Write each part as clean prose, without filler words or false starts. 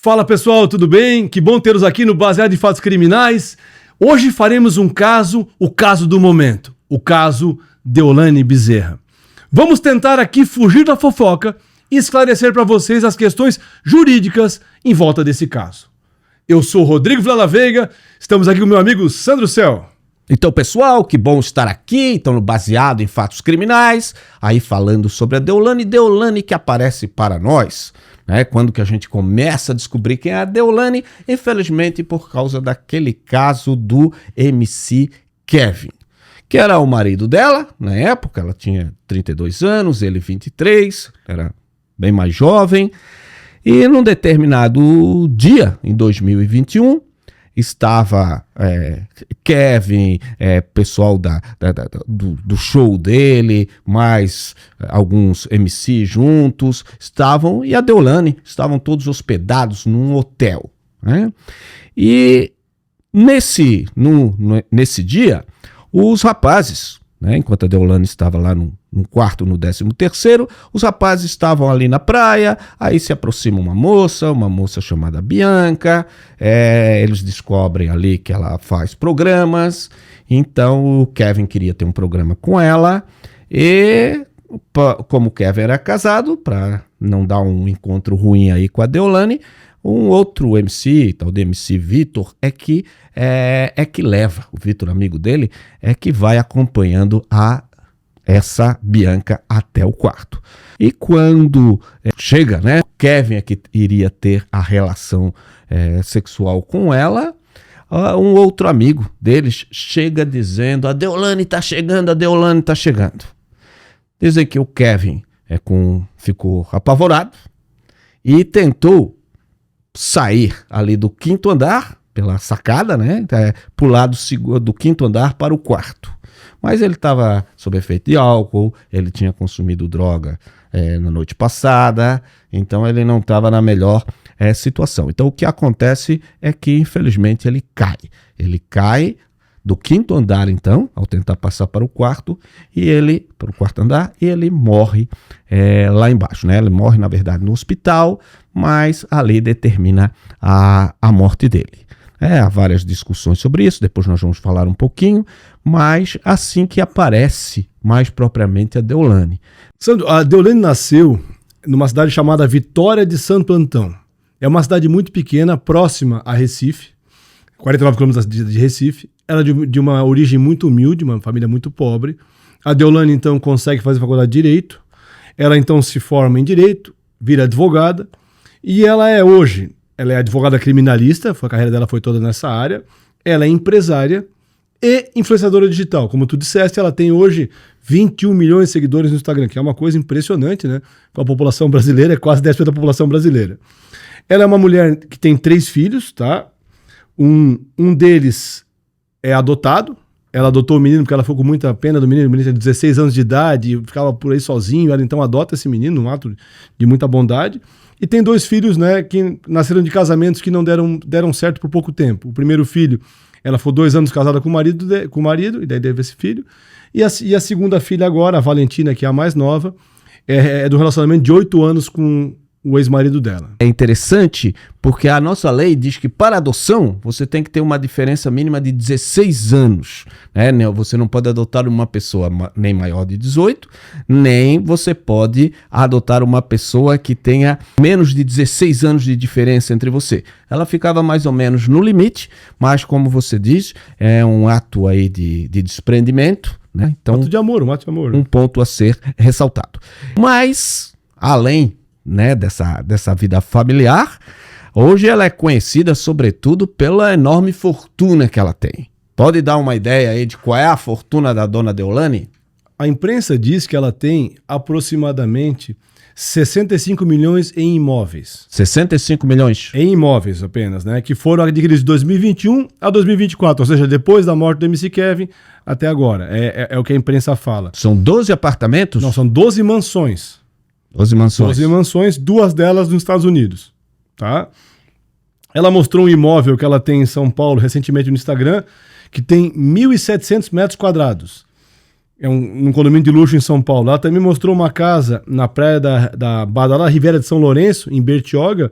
Fala pessoal, tudo bem? Que bom tê-los aqui no Baseado em Fatos Criminais. Hoje faremos um caso, o caso do momento, o caso Deolane Bezerra. Vamos tentar aqui fugir da fofoca e esclarecer para vocês as questões jurídicas em volta desse caso. Eu sou Rodrigo Vilela Veiga, estamos aqui com meu amigo Sandro Cel. Então, pessoal, que bom estar aqui, então, no Baseado em Fatos Criminais, aí falando sobre a Deolane que aparece para nós, né? Quando que a gente começa a descobrir quem é a Deolane, infelizmente por causa daquele caso do MC Kevin, que era o marido dela, na época, ela tinha 32 anos, ele 23, era bem mais jovem, e num determinado dia, em 2021, estava Kevin, pessoal do show dele, mais alguns MC juntos, e a Deolane, estavam todos hospedados num hotel, né? E nesse dia, os rapazes, né, enquanto a Deolane estava lá num quarto no 13º, os rapazes estavam ali na praia, aí se aproxima uma moça chamada Bianca, eles descobrem ali que ela faz programas, então o Kevin queria ter um programa com ela, e como o Kevin era casado, para não dar um encontro ruim aí com a Deolane, um outro MC, tal de MC Vitor, é que leva, o Vitor, amigo dele, é que vai acompanhando essa Bianca até o quarto. E quando chega, né, o Kevin é que iria ter a relação sexual com ela, um outro amigo deles chega dizendo: a Deolane tá chegando, a Deolane tá chegando. Dizem que o Kevin ficou apavorado e tentou sair ali do 5º andar, pela sacada, né, pular do 5º andar para o quarto. Mas ele estava sob efeito de álcool, ele tinha consumido droga na noite passada, então ele não estava na melhor situação. Então o que acontece é que, infelizmente, ele cai. Ele cai do 5º andar, então, ao tentar passar para o quarto andar, e ele morre lá embaixo, né? Ele morre, na verdade, no hospital, mas a lei determina a morte dele. Há várias discussões sobre isso, depois nós vamos falar um pouquinho, mas assim que aparece mais propriamente a Deolane. Sandro, a Deolane nasceu numa cidade chamada Vitória de Santo Antão. É uma cidade muito pequena, próxima a Recife, 49 quilômetros de Recife. Ela é de uma origem muito humilde, uma família muito pobre. A Deolane, então, consegue fazer faculdade de Direito. Ela, então, se forma em Direito, vira advogada. E ela é advogada criminalista, a carreira dela foi toda nessa área. Ela é empresária e influenciadora digital. Como tu disseste, ela tem hoje 21 milhões de seguidores no Instagram, que é uma coisa impressionante, né? Com a população brasileira, é quase 10% da população brasileira. Ela é uma mulher que tem 3 filhos, tá? Um deles é adotado. Ela adotou o menino porque ela ficou com muita pena do menino. O menino tinha 16 anos de idade e ficava por aí sozinho. Ela então adota esse menino, um ato de muita bondade. E tem 2 filhos, né, que nasceram de casamentos que não deram certo por pouco tempo. O primeiro filho, ela ficou 2 anos casada com o marido, e daí teve esse filho. E a segunda filha agora, a Valentina, que é a mais nova, é do relacionamento de 8 anos com o ex-marido dela. É interessante porque a nossa lei diz que para adoção você tem que ter uma diferença mínima de 16 anos. Né? Você não pode adotar uma pessoa nem maior de 18, nem você pode adotar uma pessoa que tenha menos de 16 anos de diferença entre você. Ela ficava mais ou menos no limite, mas como você diz, é um ato aí de desprendimento. Né? Então, um ato de amor. Um ponto a ser ressaltado. Mas, além, né, dessa vida familiar, hoje ela é conhecida sobretudo pela enorme fortuna que ela tem. Pode dar uma ideia aí de qual é a fortuna da dona Deolane? A imprensa diz que ela tem aproximadamente 65 milhões em imóveis. 65 milhões? Em imóveis apenas, né? Que foram adquiridos de 2021 a 2024, ou seja, depois da morte do MC Kevin até agora. É o que a imprensa fala. São 12 apartamentos? Não, são 12 mansões. 12 mansões. 12 mansões, 2 delas nos Estados Unidos, tá? Ela mostrou um imóvel que ela tem em São Paulo recentemente no Instagram, que tem 1.700 metros quadrados. É um condomínio de luxo em São Paulo. Ela também mostrou uma casa na praia da Badalá Riviera de São Lourenço, em Bertioga,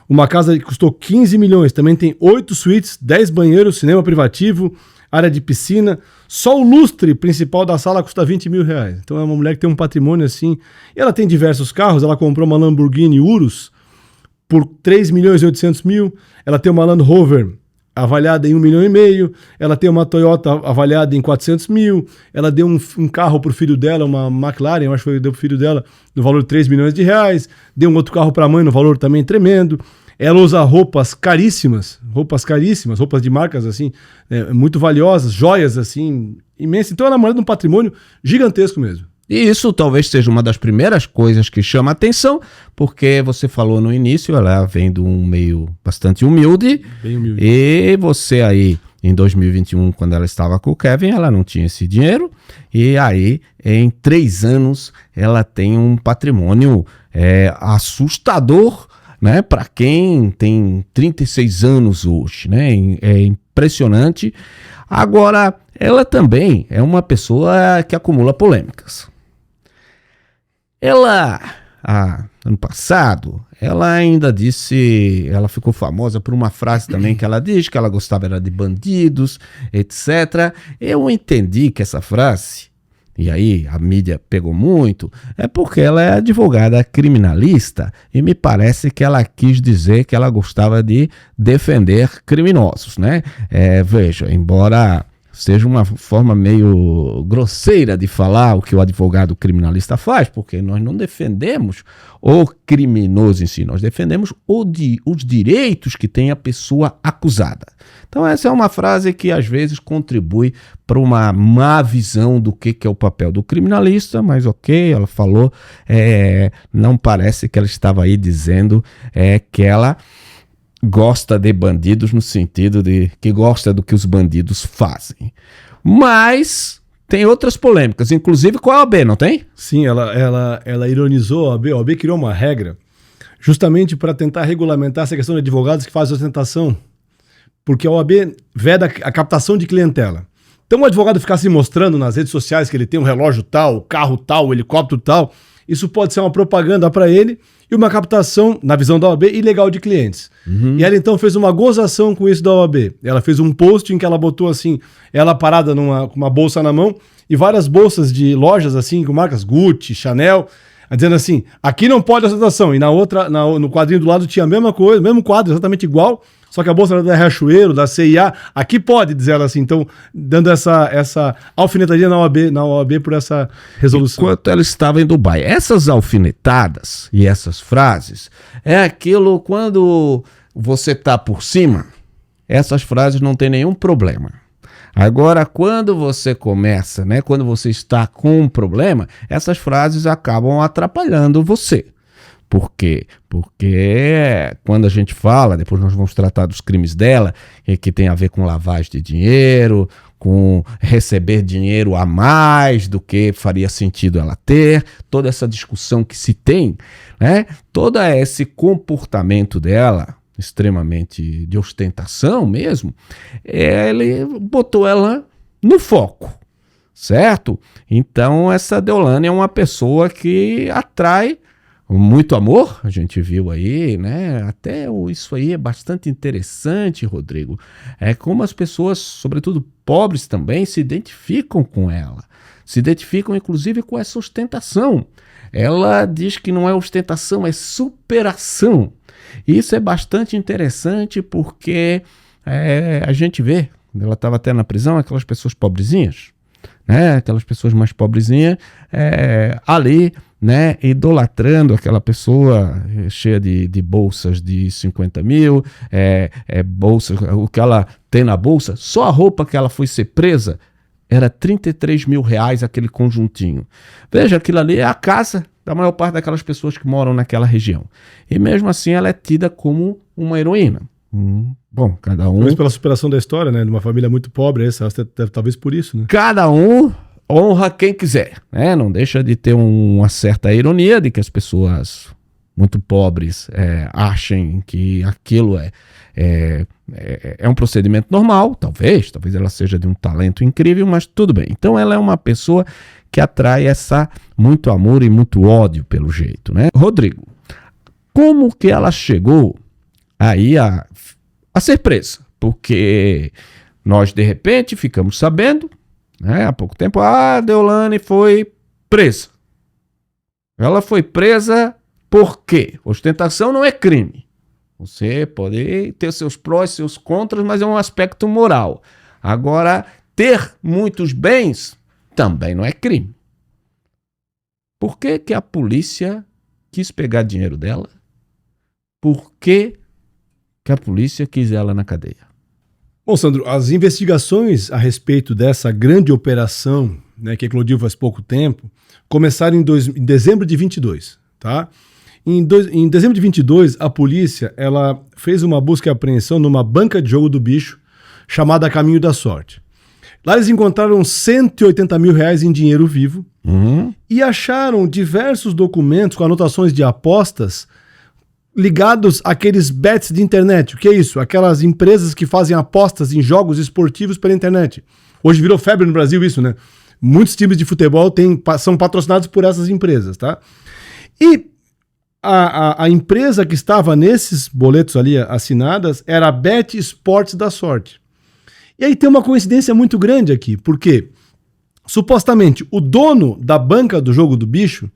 Uma casa que custou 15 milhões, também tem 8 suítes, 10 banheiros, cinema privativo, área de piscina. Só o lustre principal da sala custa 20 mil reais. Então é uma mulher que tem um patrimônio assim. E ela tem diversos carros, ela comprou uma Lamborghini Urus por 3 milhões e 800 mil. Ela tem uma Land Rover avaliada em 1,5 milhão. Ela tem uma Toyota avaliada em 400 mil. Ela deu um carro para o filho dela, uma McLaren, eu acho que deu para o filho dela, no valor de 3 milhões de reais. Deu um outro carro para a mãe no valor também tremendo. Ela usa roupas caríssimas, roupas de marcas assim, muito valiosas, joias assim, imensas. Então ela é uma mulher de um patrimônio gigantesco mesmo. E isso talvez seja uma das primeiras coisas que chama a atenção, porque você falou no início, ela vem de um meio bastante humilde, Bem humilde. E você aí, em 2021, quando ela estava com o Kevin, ela não tinha esse dinheiro, e aí, em 3 anos, ela tem um patrimônio assustador, né, para quem tem 36 anos hoje, né, é impressionante. Agora, ela também é uma pessoa que acumula polêmicas. Ela, ano passado, ela ainda disse, ela ficou famosa por uma frase também que ela diz, que ela gostava era de bandidos, etc. Eu entendi que essa frase, e aí a mídia pegou muito, é porque ela é advogada criminalista e me parece que ela quis dizer que ela gostava de defender criminosos, né? Veja, embora seja uma forma meio grosseira de falar o que o advogado criminalista faz, porque nós não defendemos o criminoso em si, nós defendemos os direitos que tem a pessoa acusada. Então essa é uma frase que às vezes contribui para uma má visão do que é o papel do criminalista, mas ok, ela falou, não parece que ela estava aí dizendo que ela gosta de bandidos no sentido de que gosta do que os bandidos fazem. Mas tem outras polêmicas, inclusive com a OAB, não tem? Sim, ela ironizou a OAB. A OAB criou uma regra justamente para tentar regulamentar essa questão de advogados que fazem ostentação, porque a OAB veda a captação de clientela. Então o advogado ficar se mostrando nas redes sociais que ele tem um relógio tal, carro tal, helicóptero tal, isso pode ser uma propaganda para ele e uma captação, na visão da OAB, ilegal de clientes. E ela então fez uma gozação com isso da OAB. Ela fez um post em que ela botou assim, ela parada com uma bolsa na mão e várias bolsas de lojas assim, com marcas Gucci, Chanel, dizendo assim, aqui não pode ostentação. E na outra, no quadrinho do lado tinha a mesma coisa, mesmo quadro, exatamente igual, só que a bolsa era da Riachuelo, da CIA, aqui pode, diz ela assim. Então, dando essa alfinetaria na OAB por essa resolução. Enquanto ela estava em Dubai. Essas alfinetadas e essas frases, é aquilo quando você está por cima, essas frases não tem nenhum problema. Agora, quando você começa, né, quando você está com um problema, essas frases acabam atrapalhando você. Por quê? Porque quando a gente fala, depois nós vamos tratar dos crimes dela, que tem a ver com lavagem de dinheiro, com receber dinheiro a mais do que faria sentido ela ter, toda essa discussão que se tem, né? Todo esse comportamento dela, extremamente de ostentação mesmo, ele botou ela no foco, certo? Então essa Deolane é uma pessoa que atrai muito amor, a gente viu aí, né? Até isso aí é bastante interessante, Rodrigo. É como as pessoas, sobretudo pobres também, se identificam com ela. Se identificam, inclusive, com essa ostentação. Ela diz que não é ostentação, é superação. E isso é bastante interessante porque a gente vê, ela estava até na prisão, aquelas pessoas pobrezinhas, né? Aquelas pessoas mais pobrezinhas ali, né, idolatrando aquela pessoa cheia de bolsas de 50 mil, bolsas, o que ela tem na bolsa, só a roupa que ela foi ser presa era 33 mil reais aquele conjuntinho. Veja, aquilo ali é a casa da maior parte daquelas pessoas que moram naquela região. E mesmo assim ela é tida como uma heroína. Bom, cada um... Talvez pela superação da história, né, de uma família muito pobre, talvez por isso, né? Cada um honra quem quiser, né? Não deixa de ter uma certa ironia de que as pessoas muito pobres achem que aquilo é um procedimento normal, talvez ela seja de um talento incrível, mas tudo bem. Então ela é uma pessoa que atrai muito amor e muito ódio pelo jeito, né? Rodrigo, como que ela chegou aí a ser presa, porque nós de repente ficamos sabendo, né, há pouco tempo, a Deolane foi presa. Ela foi presa por quê? Ostentação não é crime. Você pode ter seus prós, seus contras, mas é um aspecto moral. Agora, ter muitos bens também não é crime. Por que que a polícia quis pegar dinheiro dela? Por que que a polícia quis ela na cadeia? Bom, Sandro, as investigações a respeito dessa grande operação, né, que eclodiu faz pouco tempo, começaram em dezembro de 22, tá? Em dezembro de 22, a polícia ela fez uma busca e apreensão numa banca de jogo do bicho chamada Caminho da Sorte. Lá eles encontraram 180 mil reais em dinheiro vivo e acharam diversos documentos com anotações de apostas ligados àqueles bets de internet. O que é isso? Aquelas empresas que fazem apostas em jogos esportivos pela internet. Hoje virou febre no Brasil isso, né? Muitos times de futebol são patrocinados por essas empresas, tá? E a empresa que estava nesses boletos ali assinadas era a Bet Esportes da Sorte. E aí tem uma coincidência muito grande aqui, porque supostamente o dono da banca do jogo do bicho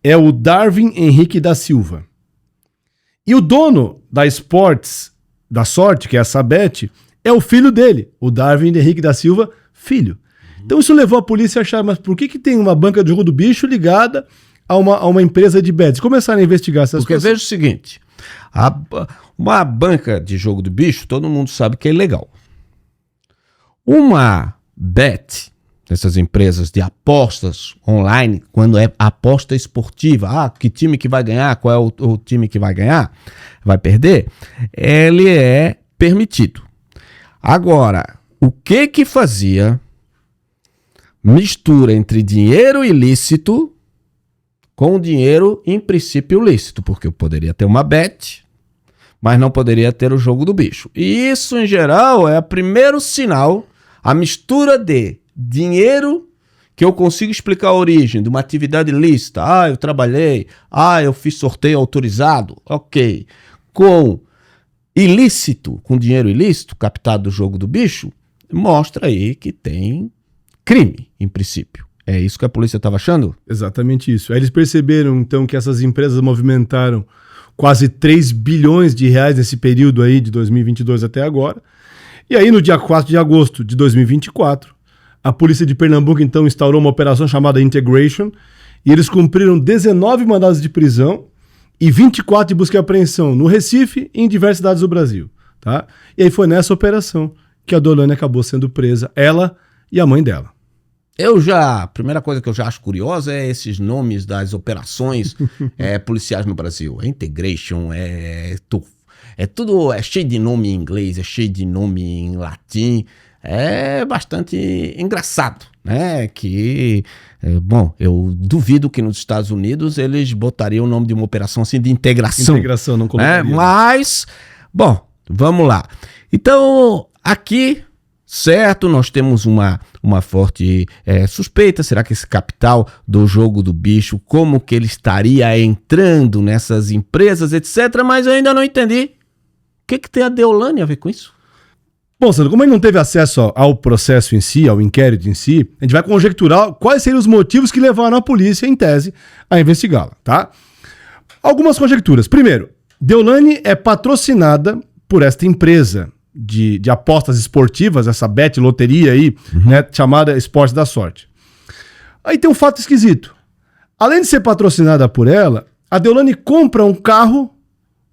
é o Darwin Henrique da Silva. E o dono da Esportes da Sorte, que é essa Bet, é o filho dele, o Darwin Henrique da Silva, filho. Então isso levou a polícia a achar, mas por que tem uma banca de jogo do bicho ligada a uma empresa de bets? Começaram a investigar essas coisas. Porque veja o seguinte, uma banca de jogo do bicho, todo mundo sabe que é ilegal. Uma bet, essas empresas de apostas online, quando é aposta esportiva, que time que vai ganhar, qual é o time que vai ganhar, vai perder, ele é permitido. Agora, o que fazia mistura entre dinheiro ilícito com dinheiro em princípio lícito? Porque eu poderia ter uma bet, mas não poderia ter o jogo do bicho. E isso, em geral, é o primeiro sinal, a mistura de dinheiro que eu consigo explicar a origem de uma atividade lícita. Eu trabalhei, eu fiz sorteio autorizado, ok. Com ilícito, com dinheiro ilícito, captado do jogo do bicho, mostra aí que tem crime, em princípio. É isso que a polícia estava achando? Exatamente isso. Aí eles perceberam, então, que essas empresas movimentaram quase 3 bilhões de reais nesse período aí de 2022 até agora. E aí, no dia 4 de agosto de 2024, a polícia de Pernambuco, então, instaurou uma operação chamada Integration e eles cumpriram 19 mandados de prisão e 24 de busca e apreensão no Recife e em diversas cidades do Brasil, tá? E aí foi nessa operação que a Deolane acabou sendo presa, ela e a mãe dela. A primeira coisa que eu já acho curiosa é esses nomes das operações policiais no Brasil. É Integration, tudo cheio de nome em inglês, é cheio de nome em latim. É bastante engraçado, né? Eu duvido que nos Estados Unidos eles botariam o nome de uma operação assim de integração. Integração, não colocaria. Mas, bom, vamos lá. Então, aqui, certo, nós temos uma forte suspeita. Será que esse capital do jogo do bicho, como que ele estaria entrando nessas empresas, etc. Mas eu ainda não entendi. O que tem a Deolane a ver com isso? Bom, Sandro, como ele não teve acesso ao processo em si, ao inquérito em si, a gente vai conjecturar quais seriam os motivos que levaram a polícia, em tese, a investigá-la, tá? Algumas conjecturas. Primeiro, Deolane é patrocinada por esta empresa de apostas esportivas, essa bet loteria aí, né, chamada Esportes da Sorte. Aí tem um fato esquisito. Além de ser patrocinada por ela, a Deolane compra um carro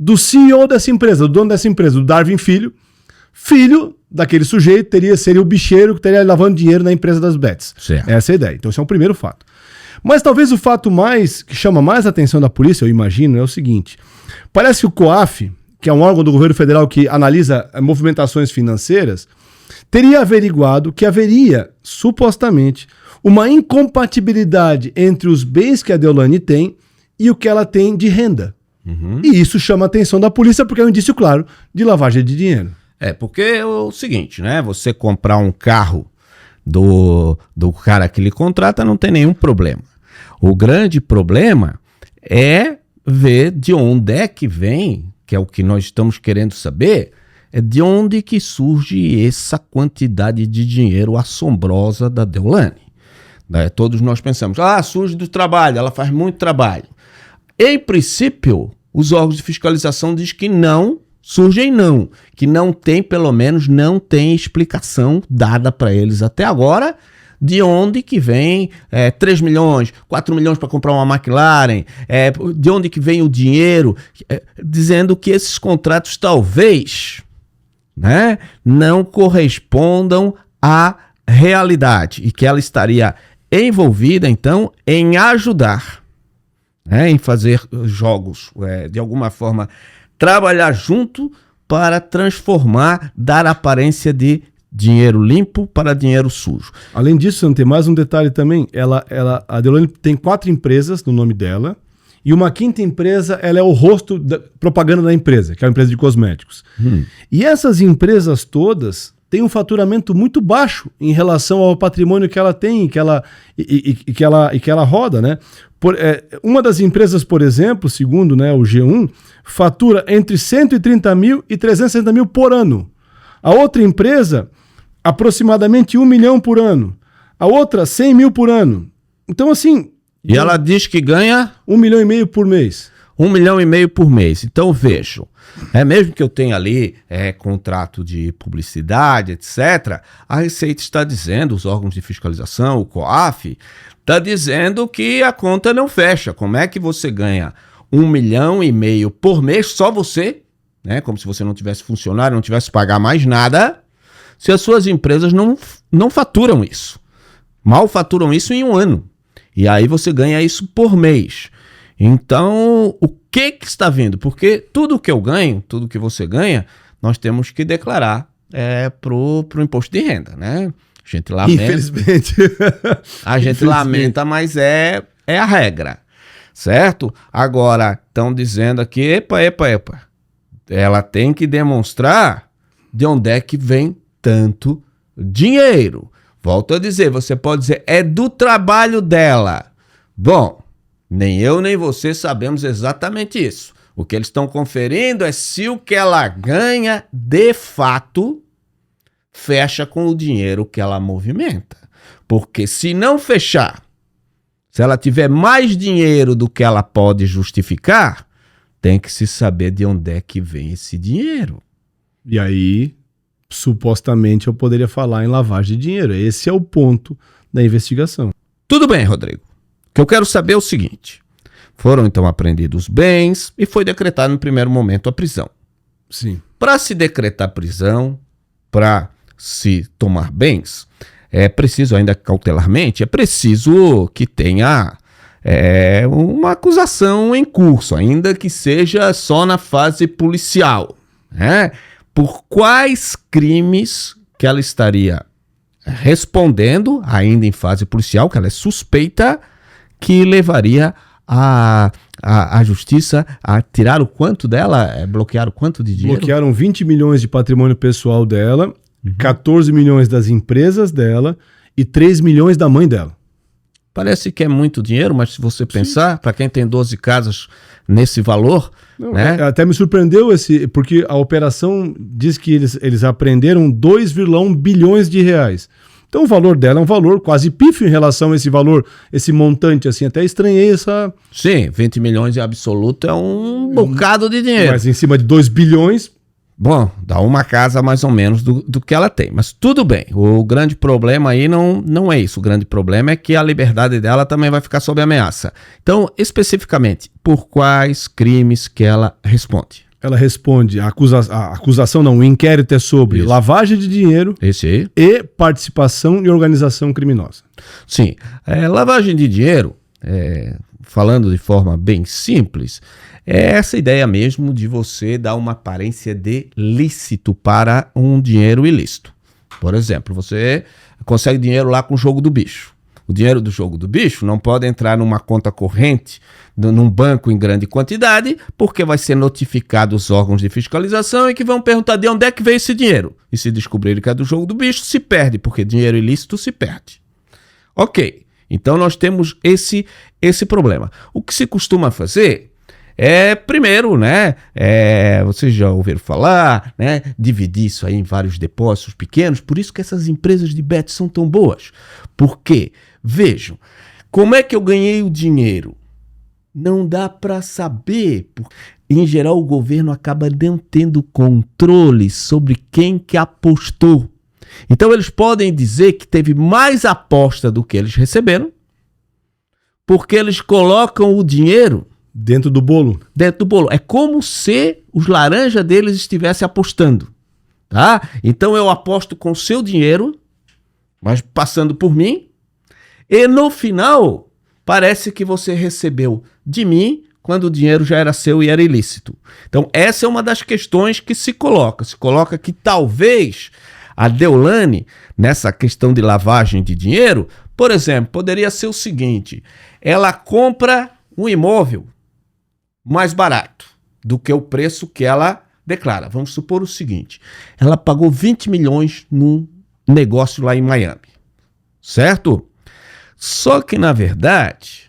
do CEO dessa empresa, do dono dessa empresa, do Darwin filho daquele sujeito, seria o bicheiro que estaria lavando dinheiro na empresa das bets. Certo. Essa é a ideia. Então esse é um primeiro fato. Mas talvez o fato que chama mais a atenção da polícia, eu imagino, é o seguinte. Parece que o COAF, que é um órgão do governo federal que analisa movimentações financeiras, teria averiguado que haveria, supostamente, uma incompatibilidade entre os bens que a Deolane tem e o que ela tem de renda. E isso chama a atenção da polícia porque é um indício claro de lavagem de dinheiro. Porque é o seguinte, né? Você comprar um carro do cara que lhe contrata não tem nenhum problema. O grande problema é ver de onde é que vem que é o que nós estamos querendo saber, é de onde que surge essa quantidade de dinheiro assombrosa da Deolane. Né? Todos nós pensamos, surge do trabalho, ela faz muito trabalho. Em princípio, os órgãos de fiscalização dizem que não, surgem não, que não tem, pelo menos, não tem explicação dada para eles até agora, de onde que vem 3 milhões, 4 milhões para comprar uma McLaren, de onde que vem o dinheiro, dizendo que esses contratos talvez, né, não correspondam à realidade e que ela estaria envolvida, então, em ajudar, né, em fazer jogos, de alguma forma, trabalhar junto para transformar, dar aparência de dinheiro limpo para dinheiro sujo. Além disso, tem mais um detalhe também. A Deolane tem 4 empresas no nome dela e uma 5ª empresa, ela é o rosto da propaganda da empresa, que é uma empresa de cosméticos. E essas empresas todas têm um faturamento muito baixo em relação ao patrimônio que ela tem e que ela roda, né? Uma das empresas, por exemplo, segundo, né, o G1, fatura entre 130 mil e 360 mil por ano. A outra empresa, aproximadamente 1 milhão por ano. A outra, 100 mil por ano. Então, assim... E ela diz que ganha... 1,5 milhão por mês. 1,5 milhão por mês. Então, vejam, mesmo que eu tenha ali contrato de publicidade, etc., a Receita está dizendo, os órgãos de fiscalização, o COAF, está dizendo que a conta não fecha. Como é que você ganha 1,5 milhão por mês, só você, né? Como se você não tivesse funcionário, não tivesse que pagar mais nada, se as suas empresas não faturam isso. Mal faturam isso em um ano. E aí você ganha isso por mês. Então, o que está vindo? Porque tudo que eu ganho, tudo que você ganha, nós temos que declarar pro imposto de renda, né? A gente lamenta. Infelizmente. A gente lamenta, mas é a regra, certo? Agora, estão dizendo aqui, epa. Ela tem que demonstrar de onde é que vem tanto dinheiro. Volto a dizer, você pode dizer, é do trabalho dela. Bom, nem eu nem você sabemos exatamente isso. O que eles estão conferindo é se o que ela ganha, de fato, fecha com o dinheiro que ela movimenta. Porque se não fechar, se ela tiver mais dinheiro do que ela pode justificar, tem que se saber de onde é que vem esse dinheiro. E aí, supostamente, eu poderia falar em lavagem de dinheiro. Esse é o ponto da investigação. Tudo bem, Rodrigo. O que eu quero saber é o seguinte. Foram, então, apreendidos bens e foi decretado no primeiro momento a prisão. Sim. Para se decretar prisão, para se tomar bens, é preciso, ainda cautelarmente, é preciso que tenha uma acusação em curso, ainda que seja só na fase policial, né? Por quais crimes que ela estaria respondendo, ainda em fase policial, que ela é suspeita, que levaria a justiça a tirar o quanto dela, bloquear o quanto de dinheiro? Bloquearam 20 milhões de patrimônio pessoal dela, 14 milhões das empresas dela e 3 milhões da mãe dela. Parece que é muito dinheiro, mas se você pensar, para quem tem 12 casas nesse valor... Não, né? Até me surpreendeu porque a operação diz que eles apreenderam 2,1 bilhões de reais. Então o valor dela é um valor quase pífio em relação a esse valor, esse montante, assim, até estranhei essa... Sim, 20 milhões em absoluto é um bocado de dinheiro. Mas em cima de 2 bilhões... Bom, dá uma casa mais ou menos do que ela tem, mas tudo bem. O grande problema aí não é isso. O grande problema é que a liberdade dela também vai ficar sob ameaça. Então, especificamente, por quais crimes que ela responde? Ela responde, a acusação não, o inquérito é sobre lavagem de dinheiro e participação em organização criminosa. Sim, lavagem de dinheiro, falando de forma bem simples, é essa ideia mesmo de você dar uma aparência de lícito para um dinheiro ilícito. Por exemplo, você consegue dinheiro lá com o jogo do bicho. O dinheiro do jogo do bicho não pode entrar numa conta corrente, num banco em grande quantidade, porque vai ser notificado os órgãos de fiscalização e que vão perguntar de onde é que veio esse dinheiro. E se descobrirem que é do jogo do bicho, se perde, porque dinheiro ilícito se perde. Ok, então nós temos esse problema. O que se costuma fazer Primeiro, né, vocês já ouviram falar, né, dividir isso aí em vários depósitos pequenos, por isso que essas empresas de bet são tão boas. Porque, vejam, como é que eu ganhei o dinheiro? Não dá para saber. Em geral, o governo acaba não tendo controle sobre quem que apostou. Então, eles podem dizer que teve mais aposta do que eles receberam, porque eles colocam o dinheiro dentro do bolo. Dentro do bolo. É como se os laranjas deles estivessem apostando. Tá? Então, eu aposto com o seu dinheiro, mas passando por mim, e no final, parece que você recebeu de mim quando o dinheiro já era seu e era ilícito. Então, essa é uma das questões que se coloca. Se coloca que talvez a Deolane, nessa questão de lavagem de dinheiro, por exemplo, poderia ser o seguinte: ela compra um imóvel mais barato do que o preço que ela declara. Vamos supor o seguinte: ela pagou 20 milhões num negócio lá em Miami, certo? Só que na verdade,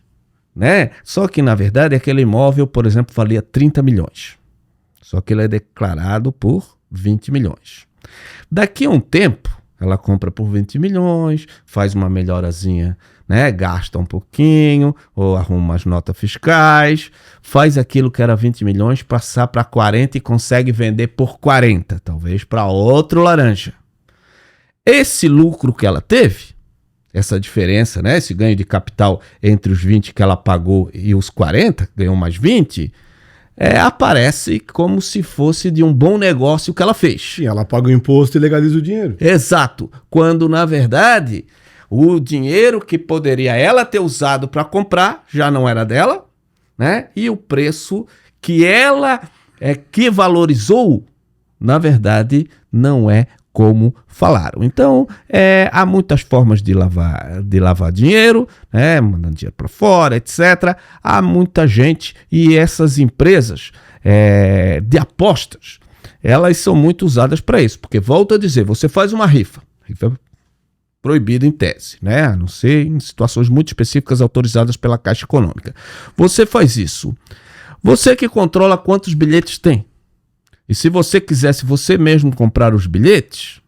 aquele imóvel, por exemplo, valia 30 milhões. Só que ele é declarado por 20 milhões. Daqui a um tempo, ela compra por 20 milhões, faz uma melhorazinha, né? Gasta um pouquinho, ou arruma as notas fiscais, faz aquilo que era 20 milhões, passar para 40 e consegue vender por 40, talvez para outro laranja. Esse lucro que ela teve, essa diferença, né? Esse ganho de capital entre os 20 que ela pagou e os 40, ganhou mais 20, aparece como se fosse de um bom negócio que ela fez. E ela paga o imposto e legaliza o dinheiro. Exato. Quando, na verdade, o dinheiro que poderia ela ter usado para comprar já não era dela, né? E o preço que ela que valorizou, na verdade, não é como falaram. Então, há muitas formas de lavar dinheiro, né? Mandando dinheiro para fora, etc. Há muita gente e essas empresas de apostas, elas são muito usadas para isso. Porque, volto a dizer, você faz uma rifa proibida em tese, né? A não ser em situações muito específicas autorizadas pela Caixa Econômica. Você faz isso. Você que controla quantos bilhetes tem. E se você quisesse você mesmo comprar os bilhetes,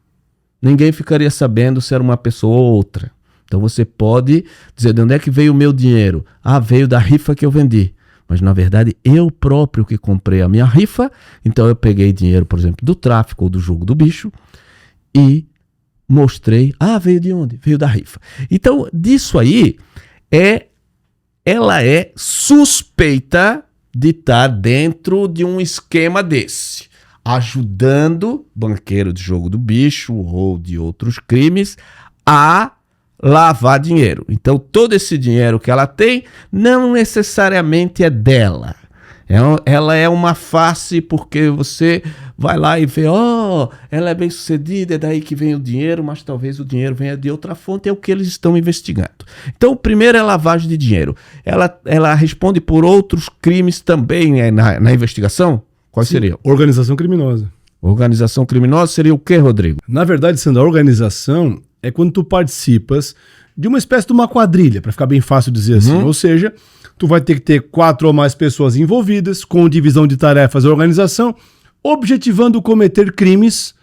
ninguém ficaria sabendo se era uma pessoa ou outra. Então você pode dizer: de onde é que veio o meu dinheiro? Ah, veio da rifa que eu vendi. Mas na verdade eu próprio que comprei a minha rifa, então eu peguei dinheiro, por exemplo, do tráfico ou do jogo do bicho e mostrei: ah, veio de onde? Veio da rifa. Então disso aí, ela é suspeita de estar dentro de um esquema desse, ajudando banqueiro de jogo do bicho ou de outros crimes a lavar dinheiro. Então, todo esse dinheiro que ela tem não necessariamente é dela. Ela é uma face porque você vai lá e vê: ela é bem sucedida, é daí que vem o dinheiro, mas talvez o dinheiro venha de outra fonte, é o que eles estão investigando. Então, o primeiro é lavagem de dinheiro. Ela responde por outros crimes também, né, na investigação? Qual seria? Organização criminosa. Organização criminosa seria o quê, Rodrigo? Na verdade, sendo a organização, é quando tu participas de uma espécie de uma quadrilha, para ficar bem fácil dizer assim. Ou seja, tu vai ter que ter 4 ou mais pessoas envolvidas, com divisão de tarefas e organização, objetivando cometer crimes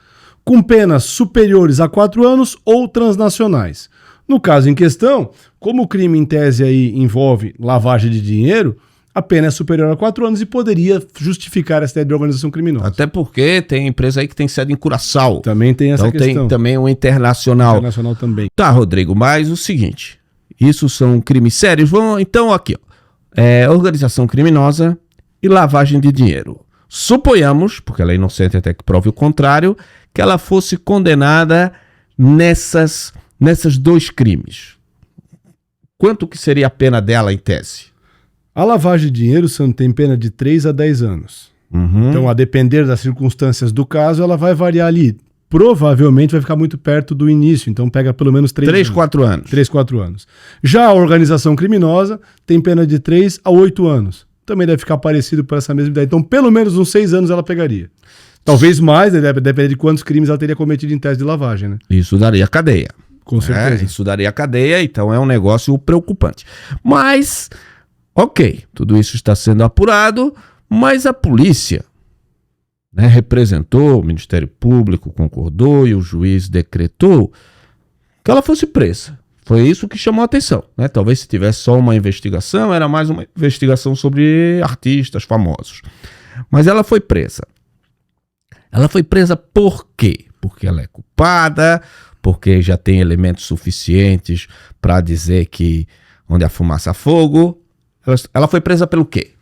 com penas superiores a 4 anos ou transnacionais. No caso em questão, como o crime em tese aí envolve lavagem de dinheiro, a pena é superior a 4 anos e poderia justificar essa ideia de organização criminosa. Até porque tem empresa aí que tem sede em Curaçao. Também tem essa questão. Então tem também o internacional. Internacional também. Tá, Rodrigo, mas o seguinte, isso são crimes sérios. Vamos, então, aqui, organização criminosa e lavagem de dinheiro. Suponhamos, porque ela é inocente até que prove o contrário, que ela fosse condenada nessas 2 crimes. Quanto que seria a pena dela em tese? A lavagem de dinheiro, Sandro, tem pena de 3 a 10 anos. Então, a depender das circunstâncias do caso, ela vai variar ali. Provavelmente vai ficar muito perto do início, então pega pelo menos 3 4 anos. 3, 4 anos. Já a organização criminosa tem pena de 3 a 8 anos. Também deve ficar parecido por essa mesma ideia. Então, pelo menos uns 6 anos ela pegaria. Talvez mais, deve depender de quantos crimes ela teria cometido em tese de lavagem, né? Isso daria cadeia. Com certeza. Isso daria cadeia, então é um negócio preocupante. Mas, Ok, tudo isso está sendo apurado, mas a polícia, né, representou, o Ministério Público concordou e o juiz decretou que ela fosse presa. Foi isso que chamou a atenção, né? Talvez se tivesse só uma investigação, era mais uma investigação sobre artistas famosos. Mas ela foi presa. Ela foi presa por quê? Porque ela é culpada, porque já tem elementos suficientes para dizer que onde a fumaça há fogo. Ela foi presa pelo quê?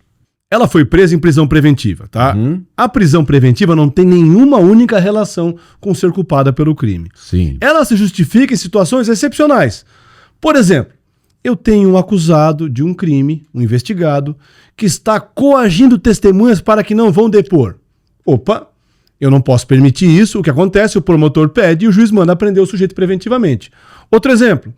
Ela foi presa em prisão preventiva, tá? A prisão preventiva não tem nenhuma única relação com ser culpada pelo crime. Sim. Ela se justifica em situações excepcionais. Por exemplo, eu tenho um acusado de um crime, um investigado, que está coagindo testemunhas para que não vão depor. Opa, eu não posso permitir isso. O que acontece? O promotor pede e o juiz manda prender o sujeito preventivamente. Outro exemplo,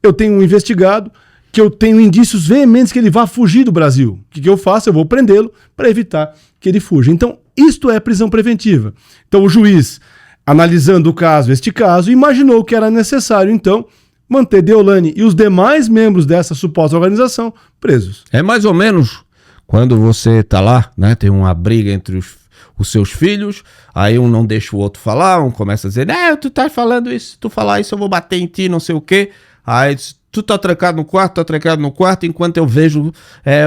eu tenho um investigado que eu tenho indícios veementes que ele vá fugir do Brasil. O que eu faço? Eu vou prendê-lo para evitar que ele fuja. Então, isto é prisão preventiva. Então, o juiz, analisando o caso, este caso, imaginou que era necessário, então, manter Deolane e os demais membros dessa suposta organização presos. É mais ou menos quando você está lá, né, tem uma briga entre os seus filhos, aí um não deixa o outro falar, um começa a dizer, tu tá falando isso, se tu falar isso eu vou bater em ti, não sei o quê. Aí tu tá trancado no quarto, enquanto eu vejo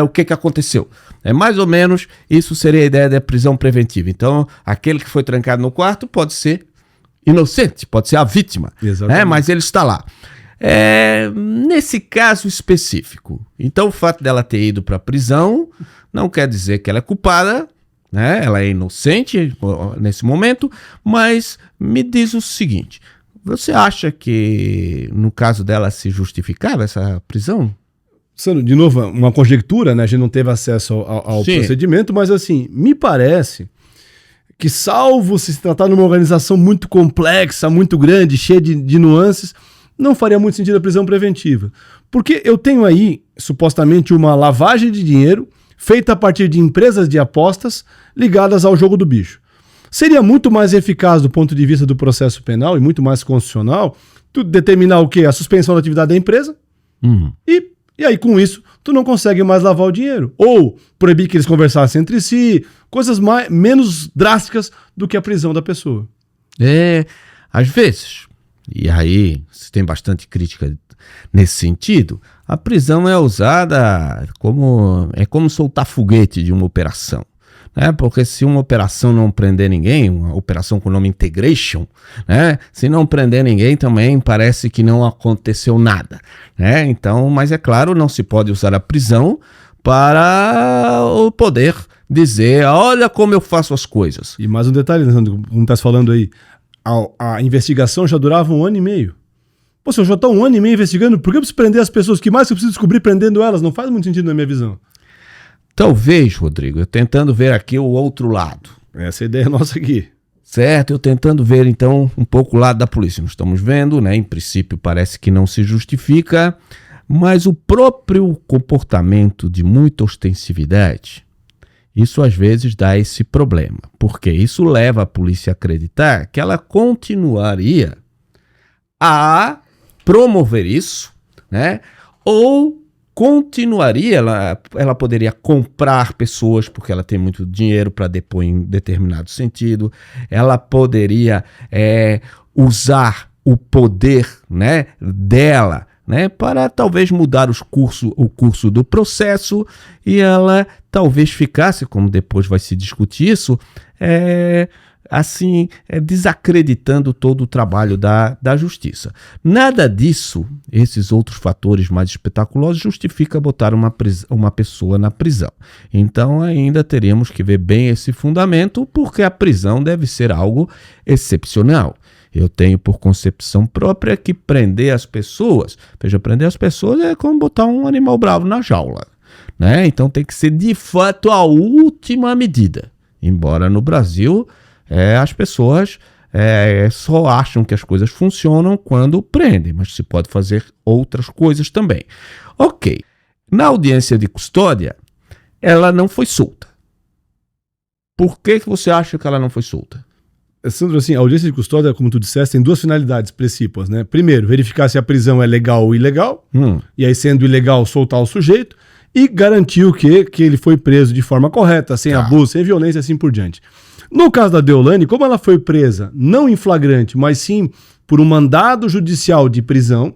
o que aconteceu. É mais ou menos, isso seria a ideia da prisão preventiva. Então, aquele que foi trancado no quarto pode ser inocente, pode ser a vítima, né? Mas ele está lá. Nesse caso específico, então o fato dela ter ido para a prisão não quer dizer que ela é culpada, né? Ela é inocente nesse momento, mas me diz o seguinte... Você acha que, no caso dela, se justificava essa prisão? Sandro, de novo, uma conjectura, né? A gente não teve acesso ao procedimento, mas assim, me parece que, salvo se tratar de uma organização muito complexa, muito grande, cheia de nuances, não faria muito sentido a prisão preventiva. Porque eu tenho aí, supostamente, uma lavagem de dinheiro feita a partir de empresas de apostas ligadas ao jogo do bicho. Seria muito mais eficaz do ponto de vista do processo penal e muito mais constitucional tu determinar o quê? A suspensão da atividade da empresa e aí com isso tu não consegue mais lavar o dinheiro. Ou proibir que eles conversassem entre si, coisas menos drásticas do que a prisão da pessoa. Às vezes, e aí se tem bastante crítica nesse sentido, a prisão é usada como soltar foguete de uma operação. Porque se uma operação não prender ninguém, uma operação com o nome Integration, né? Se não prender ninguém também parece que não aconteceu nada, né? Então, mas é claro, não se pode usar a prisão para o poder dizer, olha como eu faço as coisas. E mais um detalhe, como está falando aí, a investigação já durava 1 ano e meio. Pô, se eu já estou 1 ano e meio investigando, por que eu preciso prender as pessoas? O que mais eu preciso descobrir prendendo elas? Não faz muito sentido na minha visão. Talvez, Rodrigo, eu tentando ver aqui o outro lado. Essa é a ideia nossa aqui. Certo, eu tentando ver então um pouco o lado da polícia. Nós estamos vendo, né? Em princípio parece que não se justifica, mas o próprio comportamento de muita ostensividade, isso às vezes dá esse problema. Porque isso leva a polícia a acreditar que ela continuaria a promover isso, né? Ou continuaria, ela poderia comprar pessoas porque ela tem muito dinheiro para depor em determinado sentido, ela poderia usar o poder, né, dela, né, para talvez mudar o curso do processo e ela talvez ficasse, como depois vai se discutir isso, desacreditando todo o trabalho da justiça. Nada disso, esses outros fatores mais espetaculosos, justifica botar uma pessoa na prisão. Então ainda teríamos que ver bem esse fundamento, porque a prisão deve ser algo excepcional. Eu tenho por concepção própria que prender as pessoas, prender as pessoas é como botar um animal bravo na jaula, né? Então tem que ser de fato a última medida. Embora no Brasil as pessoas só acham que as coisas funcionam quando prendem, mas se pode fazer outras coisas também. Ok, na audiência de custódia, ela não foi solta. Por que você acha que ela não foi solta? Sandro, assim, a audiência de custódia, como tu disseste, tem 2 finalidades principais, né? Primeiro, verificar se a prisão é legal ou ilegal, e aí sendo ilegal, soltar o sujeito, e garantiu que ele foi preso de forma correta, sem abuso, sem violência e assim por diante. No caso da Deolane, como ela foi presa não em flagrante, mas sim por um mandado judicial de prisão,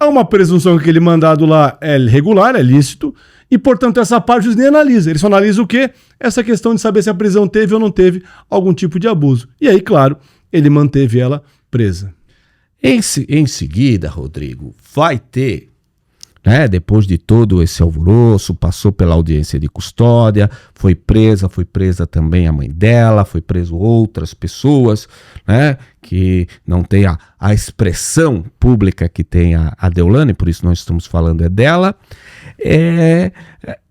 há uma presunção que aquele mandado lá é regular, é lícito, e portanto essa parte o juiz nem analisa. Ele só analisa o quê? Essa questão de saber se a prisão teve ou não teve algum tipo de abuso. E aí, claro, ele manteve ela presa. Em seguida, Rodrigo, vai ter, né, depois de todo esse alvoroço, passou pela audiência de custódia, foi presa também a mãe dela, foi preso outras pessoas, né, que não tem a expressão pública que tem a Deolane, por isso nós estamos falando dela.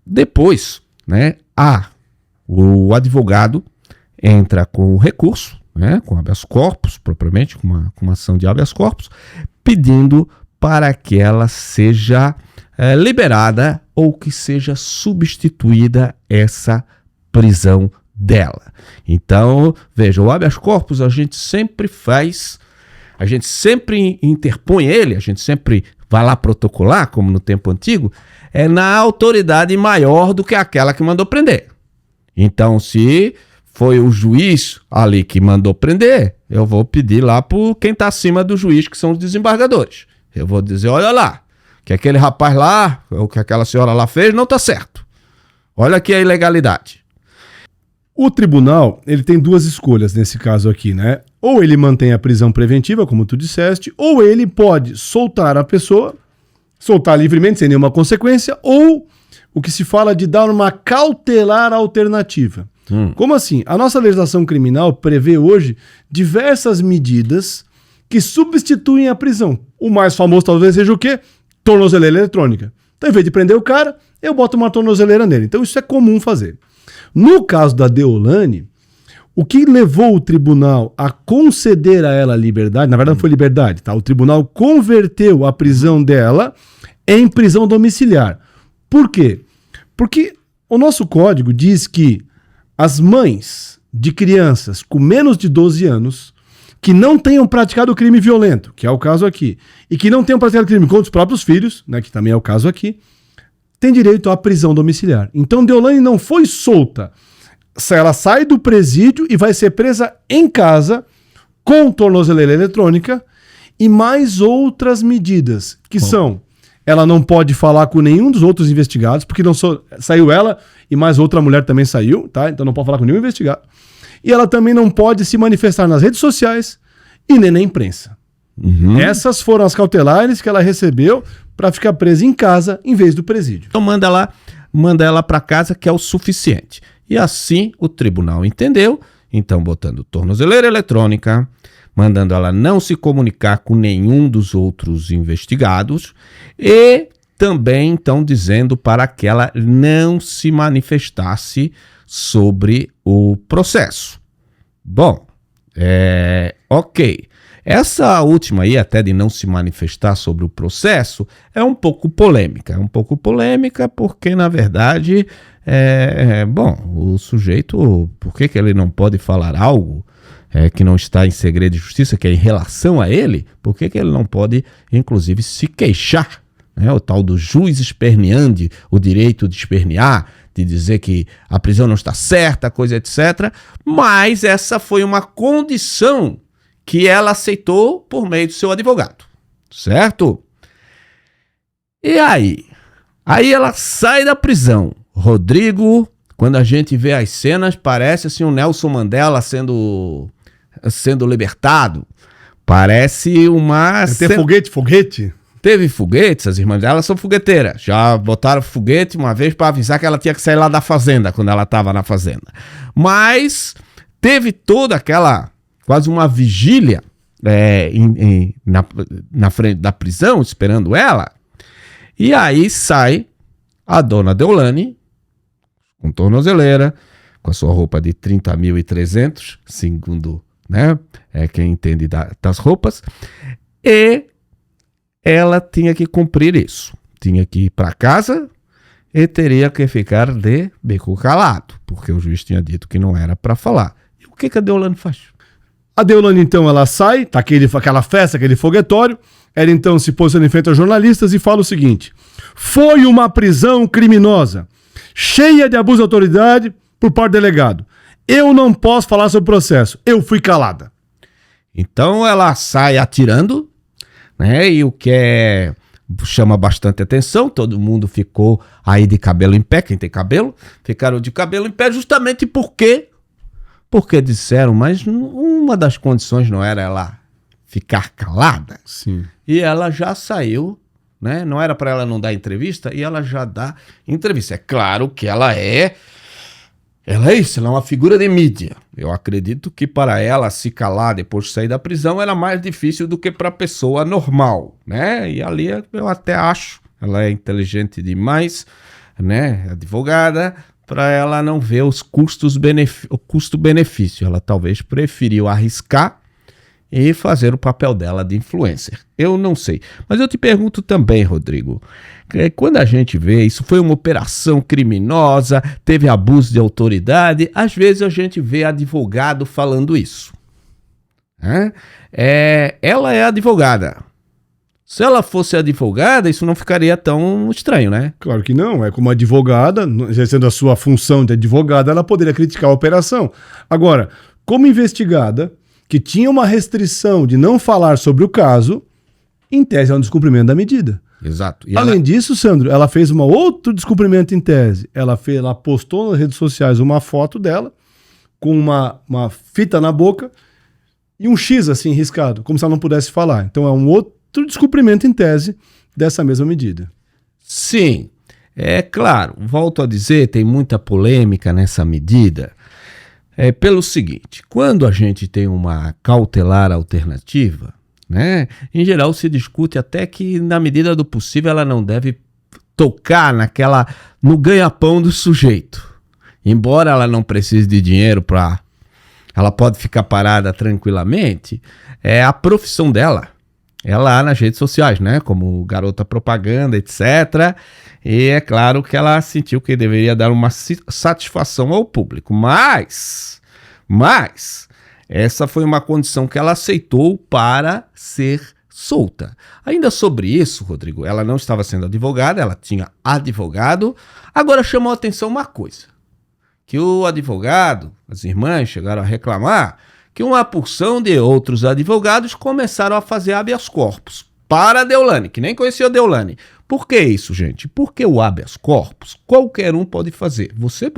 Depois, né, o advogado entra com o recurso, né, com habeas corpus, propriamente, com uma ação de habeas corpus, pedindo para que ela seja liberada ou que seja substituída essa prisão dela. Então, veja, o habeas corpus a gente sempre interpõe ele, a gente sempre vai lá protocolar, como no tempo antigo, na autoridade maior do que aquela que mandou prender. Então, se foi o juiz ali que mandou prender, eu vou pedir lá por quem está acima do juiz, que são os desembargadores. Eu vou dizer, olha lá, que aquele rapaz lá, ou que aquela senhora lá fez, não está certo. Olha aqui a ilegalidade. O tribunal, ele tem duas escolhas nesse caso aqui, né? Ou ele mantém a prisão preventiva, como tu disseste, ou ele pode soltar a pessoa, soltar livremente, sem nenhuma consequência, ou o que se fala de dar uma cautelar alternativa. Como assim? A nossa legislação criminal prevê hoje diversas medidas que substituem a prisão. O mais famoso talvez seja o quê? Tornozeleira eletrônica. Então, em vez de prender o cara, eu boto uma tornozeleira nele. Então, isso é comum fazer. No caso da Deolane, o que levou o tribunal a conceder a ela liberdade, na verdade não foi liberdade, tá? O tribunal converteu a prisão dela em prisão domiciliar. Por quê? Porque o nosso código diz que as mães de crianças com menos de 12 anos que não tenham praticado crime violento, que é o caso aqui, e que não tenham praticado crime contra os próprios filhos, né, que também é o caso aqui, tem direito à prisão domiciliar. Então Deolane não foi solta. Ela sai do presídio e vai ser presa em casa com tornozeleira eletrônica e mais outras medidas, que são: ela não pode falar com nenhum dos outros investigados, porque saiu ela e mais outra mulher também saiu, tá? Então não pode falar com nenhum investigado. E ela também não pode se manifestar nas redes sociais e nem na imprensa. Essas foram as cautelares que ela recebeu para ficar presa em casa em vez do presídio. Então manda ela para casa, que é o suficiente. E assim o tribunal entendeu, então botando tornozeleira eletrônica, mandando ela não se comunicar com nenhum dos outros investigados e também então dizendo para que ela não se manifestasse sobre o processo. Bom, ok. Essa última aí, até de não se manifestar sobre o processo, é um pouco polêmica. É um pouco polêmica porque, na verdade, o sujeito, por que ele não pode falar algo que não está em segredo de justiça, que é em relação a ele? Por que ele não pode, inclusive, se queixar? O tal do jus esperneandi, o direito de espernear, de dizer que a prisão não está certa, coisa etc. Mas essa foi uma condição que ela aceitou por meio do seu advogado, certo? E aí? Aí ela sai da prisão. Rodrigo, quando a gente vê as cenas, parece assim o Nelson Mandela sendo libertado. Parece uma... Tem foguete? Teve foguetes, as irmãs dela são fogueteiras. Já botaram foguete uma vez para avisar que ela tinha que sair lá da fazenda, quando ela estava na fazenda. Mas teve toda aquela... quase uma vigília na frente da prisão, esperando ela. E aí sai a dona Deolane, com tornozeleira, com a sua roupa de 30.300, segundo, né, quem entende das roupas, e ela tinha que cumprir isso. Tinha que ir para casa e teria que ficar de beco calado, porque o juiz tinha dito que não era para falar. E o que a Deolane faz? A Deolane, então, ela sai, tá aquela festa, aquele foguetório, ela então se posiciona em frente aos jornalistas e fala o seguinte: Foi uma prisão criminosa, cheia de abuso de autoridade por parte do delegado. Eu não posso falar sobre o processo. Eu fui calada. Então ela sai atirando, né? E o que chama bastante atenção, todo mundo ficou aí de cabelo em pé, quem tem cabelo, ficaram de cabelo em pé justamente porque disseram, mas uma das condições não era ela ficar calada. Sim. E ela já saiu, né? Não era para ela não dar entrevista e ela já dá entrevista. É claro que ela é isso, ela é uma figura de mídia. Eu acredito que para ela se calar depois de sair da prisão era mais difícil do que para a pessoa normal, né? E ali eu até acho, ela é inteligente demais, né? Advogada, para ela não ver os o custo-benefício. Ela talvez preferiu arriscar e fazer o papel dela de influencer. Eu não sei. Mas eu te pergunto também, Rodrigo, quando a gente vê isso foi uma operação criminosa, teve abuso de autoridade, às vezes a gente vê advogado falando isso. Ela é advogada. Se ela fosse advogada, isso não ficaria tão estranho, né? Claro que não. É como advogada, exercendo a sua função de advogada, ela poderia criticar a operação. Agora, como investigada, que tinha uma restrição de não falar sobre o caso, em tese é um descumprimento da medida. Exato. Além disso, Sandro, ela fez um outro descumprimento em tese. Ela postou nas redes sociais uma foto dela com uma fita na boca e um X assim riscado, como se ela não pudesse falar. Então é um outro descumprimento em tese dessa mesma medida. Sim, é claro, volto a dizer, tem muita polêmica nessa medida. Pelo seguinte, quando a gente tem uma cautelar alternativa, né, em geral se discute até que na medida do possível ela não deve tocar no ganha-pão do sujeito. Embora ela não precise de dinheiro ela pode ficar parada tranquilamente, é a profissão dela. Ela nas redes sociais, né, como garota propaganda, etc. E é claro que ela sentiu que deveria dar uma satisfação ao público. Mas essa foi uma condição que ela aceitou para ser solta. Ainda sobre isso, Rodrigo, ela não estava sendo advogada, ela tinha advogado. Agora chamou a atenção uma coisa, que o advogado, as irmãs chegaram a reclamar que uma porção de outros advogados começaram a fazer habeas corpus para a Deolane, que nem conhecia a Deolane. Por que isso, gente? Porque o habeas corpus qualquer um pode fazer. Você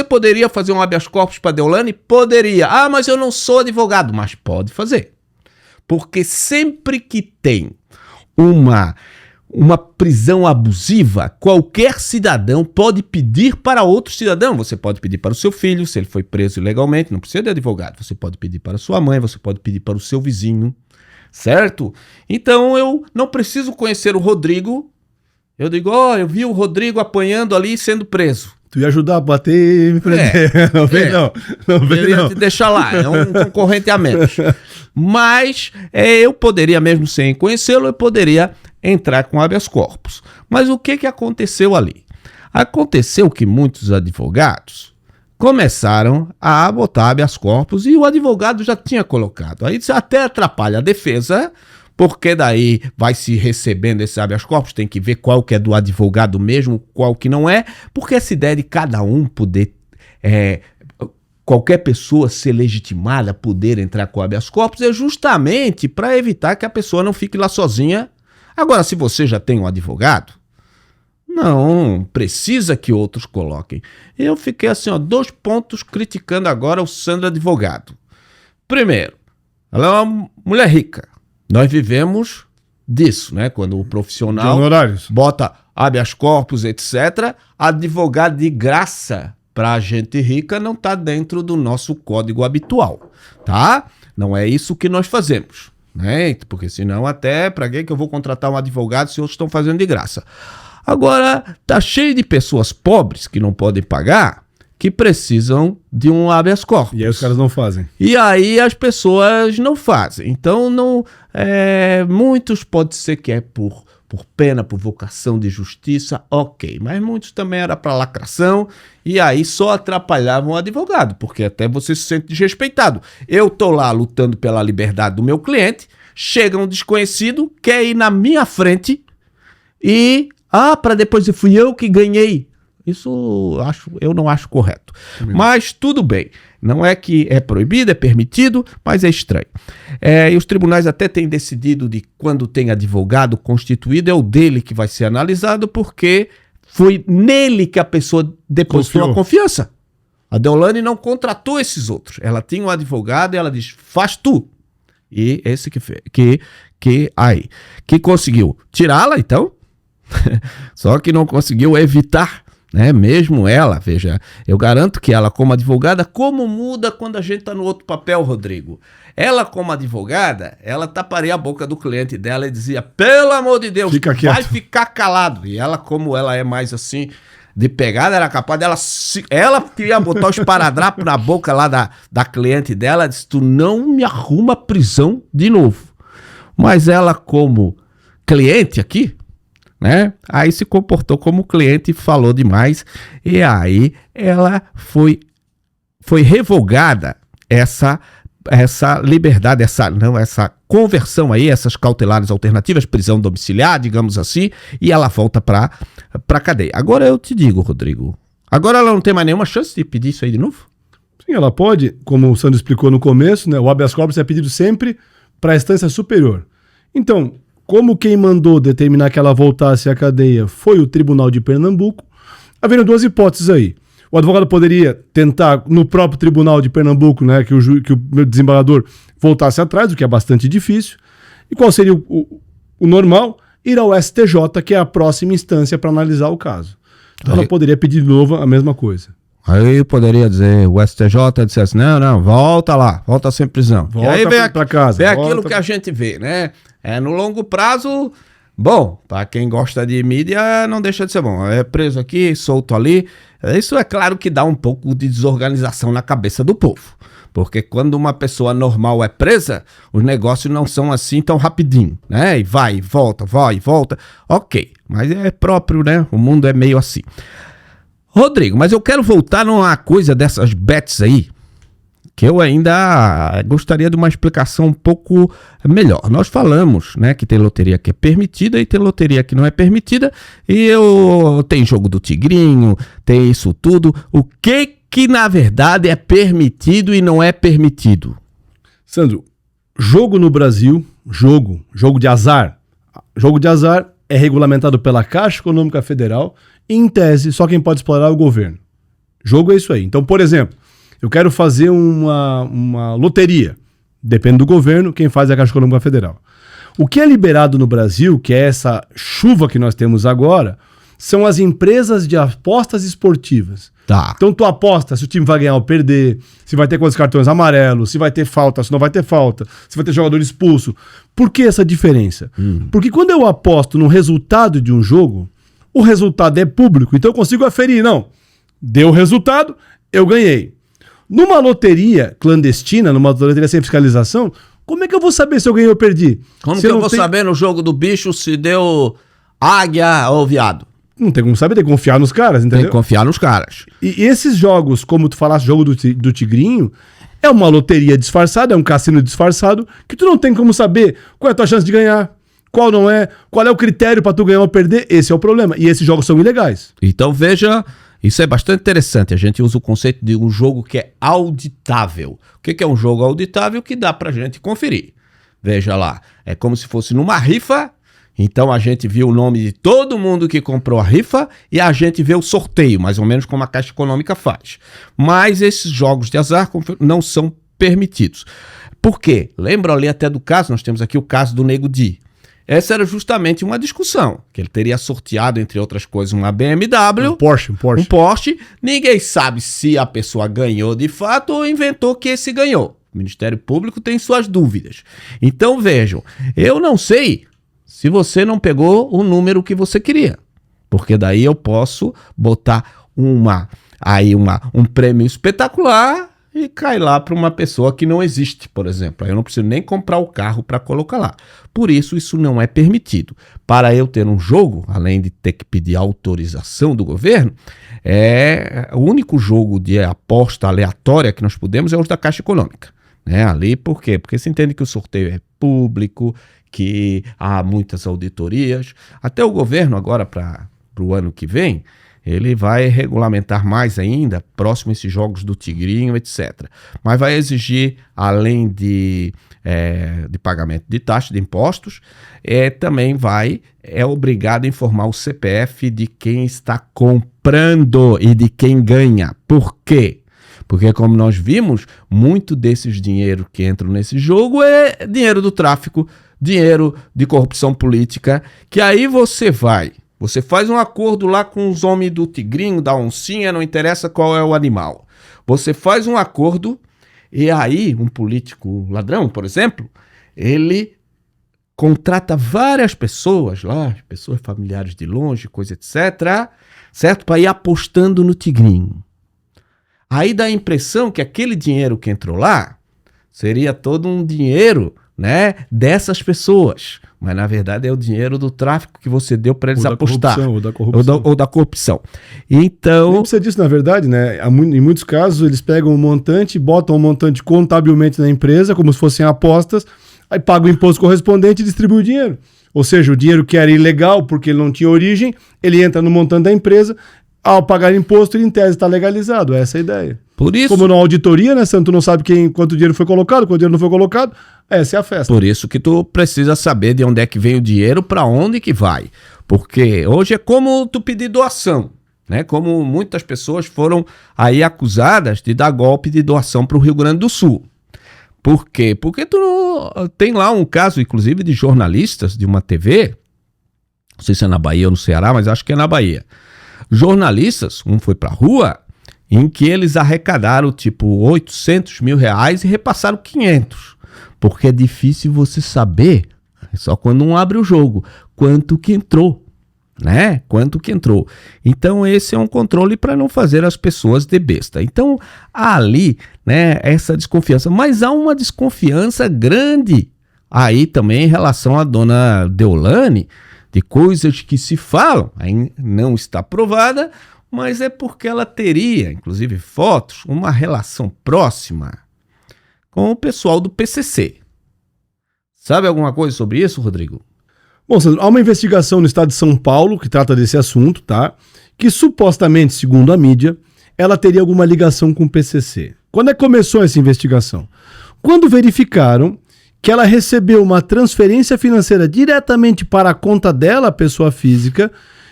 poderia fazer um habeas corpus para a Deolane? Poderia. Ah, mas eu não sou advogado. Mas pode fazer. Porque sempre que tem uma prisão abusiva, qualquer cidadão pode pedir para outro cidadão. Você pode pedir para o seu filho, se ele foi preso ilegalmente, não precisa de advogado. Você pode pedir para a sua mãe, você pode pedir para o seu vizinho. Certo? Então eu não preciso conhecer o Rodrigo. Eu digo, eu vi o Rodrigo apanhando ali sendo preso. Tu ia ajudar a bater e me prender. Não vem não. Eu ia te deixar lá, é um concorrente a menos. Mas eu poderia, mesmo sem conhecê-lo, eu poderia entrar com habeas corpus. Mas o que aconteceu ali? Aconteceu que muitos advogados começaram a botar habeas corpus e o advogado já tinha colocado. Aí isso até atrapalha a defesa, porque daí vai se recebendo esse habeas corpus, tem que ver qual que é do advogado mesmo, qual que não é, porque essa ideia de cada um poder, qualquer pessoa ser legitimada, poder entrar com habeas corpus, é justamente para evitar que a pessoa não fique lá sozinha. Agora, se você já tem um advogado, não precisa que outros coloquem. Eu fiquei assim, 2 pontos criticando agora o Sandro advogado. Primeiro, ela é uma mulher rica. Nós vivemos disso, né? Quando o profissional bota habeas corpus, etc., advogado de graça para a gente rica não está dentro do nosso código habitual, tá? Não é isso que nós fazemos, né? Porque senão até para que eu vou contratar um advogado se outros estão fazendo de graça? Agora, tá cheio de pessoas pobres que não podem pagar, que precisam de um habeas corpus. E aí os caras não fazem. E aí as pessoas não fazem. Então, muitos pode ser que é por pena, por vocação de justiça, ok. Mas muitos também era para lacração e aí só atrapalhavam o advogado, porque até você se sente desrespeitado. Eu tô lá lutando pela liberdade do meu cliente, chega um desconhecido, quer ir na minha frente e para depois dizer fui eu que ganhei. Isso eu não acho correto. Mas tudo bem. Não é que é proibido, é permitido, mas é estranho. E os tribunais até têm decidido de quando tem advogado constituído, é o dele que vai ser analisado, porque foi nele que a pessoa depositou a confiança. A Deolane não contratou esses outros. Ela tinha um advogado e ela diz, faz tu. E esse que conseguiu tirá-la, então, só que não conseguiu evitar, né? Mesmo ela, veja, eu garanto que ela como advogada, como muda quando a gente está no outro papel, Rodrigo? Ela como advogada, ela taparia a boca do cliente dela e dizia, pelo amor de Deus, vai ficar calado. E ela, como ela é mais assim, de pegada, era capaz dela, ela queria botar os esparadrapos na boca lá da cliente dela, disse, tu não me arruma prisão de novo. Mas ela como cliente aqui, né? Aí se comportou como cliente e falou demais. E aí ela foi revogada essa liberdade, essa conversão aí, essas cautelares alternativas, prisão domiciliar, digamos assim, e ela volta pra cadeia. Agora eu te digo, Rodrigo, agora ela não tem mais nenhuma chance de pedir isso aí de novo? Sim, ela pode, como o Sandro explicou no começo, né? O habeas corpus é pedido sempre para a instância superior. Então, como quem mandou determinar que ela voltasse à cadeia foi o Tribunal de Pernambuco, havendo duas hipóteses aí. O advogado poderia tentar, no próprio Tribunal de Pernambuco, né, que o desembargador voltasse atrás, o que é bastante difícil. E qual seria o normal? Ir ao STJ, que é a próxima instância para analisar o caso. Então ela poderia pedir de novo a mesma coisa. Aí poderia dizer, o STJ dissesse, não, volta lá, volta sem prisão. Volta e aí vem para casa. Vem aquilo que a gente vê, né? No longo prazo, bom, para quem gosta de mídia, não deixa de ser bom. É preso aqui, solto ali. Isso é claro que dá um pouco de desorganização na cabeça do povo. Porque quando uma pessoa normal é presa, os negócios não são assim tão rapidinho, né? E vai e volta. Ok, mas é próprio, né? O mundo é meio assim. Rodrigo, mas eu quero voltar numa coisa dessas bets aí, que eu ainda gostaria de uma explicação um pouco melhor. Nós falamos, né, que tem loteria que é permitida e tem loteria que não é permitida, e tem jogo do Tigrinho, tem isso tudo. O que na verdade é permitido e não é permitido? Sandro, jogo no Brasil, jogo de azar. Jogo de azar é regulamentado pela Caixa Econômica Federal e, em tese, só quem pode explorar é o governo. Jogo é isso aí. Então, por exemplo, eu quero fazer uma loteria. Depende do governo, quem faz é a Caixa Econômica Federal. O que é liberado no Brasil, que é essa chuva que nós temos agora, são as empresas de apostas esportivas. Tá. Então tu aposta se o time vai ganhar ou perder, se vai ter quantos cartões amarelos, se vai ter falta, se não vai ter falta, se vai ter jogador expulso. Por que essa diferença? Porque quando eu aposto no resultado de um jogo, o resultado é público, então eu consigo aferir. Não, deu o resultado, eu ganhei. Numa loteria clandestina, numa loteria sem fiscalização, como é que eu vou saber se eu ganhei ou perdi? Como que eu vou saber no jogo do bicho se deu águia ou viado? Não tem como saber, tem que confiar nos caras, entendeu? Tem que confiar nos caras. E esses jogos, como tu falaste, jogo do Tigrinho, é uma loteria disfarçada, é um cassino disfarçado, que tu não tem como saber qual é a tua chance de ganhar, qual não é, qual é o critério pra tu ganhar ou perder. Esse é o problema. E esses jogos são ilegais. Então veja, isso é bastante interessante. A gente usa o conceito de um jogo que é auditável. O que é um jogo auditável? Que dá pra gente conferir. Veja lá, é como se fosse numa rifa. Então a gente viu o nome de todo mundo que comprou a rifa e a gente vê o sorteio, mais ou menos como a Caixa Econômica faz. Mas esses jogos de azar não são permitidos. Por quê? Lembra ali até do caso, nós temos aqui o caso do Nego Di. Essa era justamente uma discussão, que ele teria sorteado, entre outras coisas, uma BMW. Um Porsche. Ninguém sabe se a pessoa ganhou de fato ou inventou que esse ganhou. O Ministério Público tem suas dúvidas. Então vejam, eu não sei se você não pegou o número que você queria. Porque daí eu posso botar um prêmio espetacular e cai lá para uma pessoa que não existe, por exemplo. Aí eu não preciso nem comprar o carro para colocar lá. Por isso não é permitido. Para eu ter um jogo, além de ter que pedir autorização do governo, o único jogo de aposta aleatória que nós podemos é os da Caixa Econômica. né, ali. Por quê? Porque se entende que o sorteio é público, que há muitas auditorias. Até o governo agora, para o ano que vem, ele vai regulamentar mais ainda, próximo a esses jogos do Tigrinho, etc. Mas vai exigir, além de pagamento de taxa, de impostos, também é obrigado a informar o CPF de quem está comprando e de quem ganha. Por quê? Porque, como nós vimos, muito desses dinheiro que entram nesse jogo é dinheiro do tráfico, dinheiro de corrupção política, que aí você faz um acordo lá com os homens do tigrinho, da oncinha, não interessa qual é o animal. Você faz um acordo e aí um político ladrão, por exemplo, ele contrata várias pessoas lá, pessoas familiares de longe, coisa etc., certo? Para ir apostando no tigrinho. Aí dá a impressão que aquele dinheiro que entrou lá seria todo um dinheiro, né, dessas pessoas. Mas, na verdade, é o dinheiro do tráfico que você deu para eles apostar. Ou da corrupção. Ou da corrupção. Então... Nem precisa disso, na verdade, né? Em muitos casos, eles pegam um montante, botam um montante contabilmente na empresa, como se fossem apostas, aí pagam o imposto correspondente e distribuem o dinheiro. Ou seja, o dinheiro que era ilegal, porque ele não tinha origem, ele entra no montante da empresa, ao pagar imposto, ele em tese está legalizado. Essa é a ideia. Por isso... Como na auditoria, né, Santo? Tu não sabe quanto dinheiro foi colocado, quanto dinheiro não foi colocado. Essa é a festa. Por isso que tu precisa saber de onde é que vem o dinheiro, para onde que vai. Porque hoje é como tu pedir doação, né? Como muitas pessoas foram aí acusadas de dar golpe de doação para o Rio Grande do Sul. Por quê? Porque tem lá um caso, inclusive, de jornalistas de uma TV, não sei se é na Bahia ou no Ceará, mas acho que é na Bahia. Jornalistas, um foi pra rua, em que eles arrecadaram tipo 800 mil reais e repassaram 500. Porque é difícil você saber, só quando um abre o jogo, quanto que entrou, né? Quanto que entrou. Então esse é um controle para não fazer as pessoas de besta. Então há ali, né, essa desconfiança. Mas há uma desconfiança grande aí também em relação à dona Deolane, de coisas que se falam, aí não está provada, mas é porque ela teria, inclusive fotos, uma relação próxima com o pessoal do PCC. Sabe alguma coisa sobre isso, Rodrigo? Bom, Sandro, há uma investigação no estado de São Paulo que trata desse assunto, tá? Que supostamente, segundo a mídia, ela teria alguma ligação com o PCC. Quando é que começou essa investigação? Quando verificaram que ela recebeu uma transferência financeira diretamente para a conta dela, pessoa física,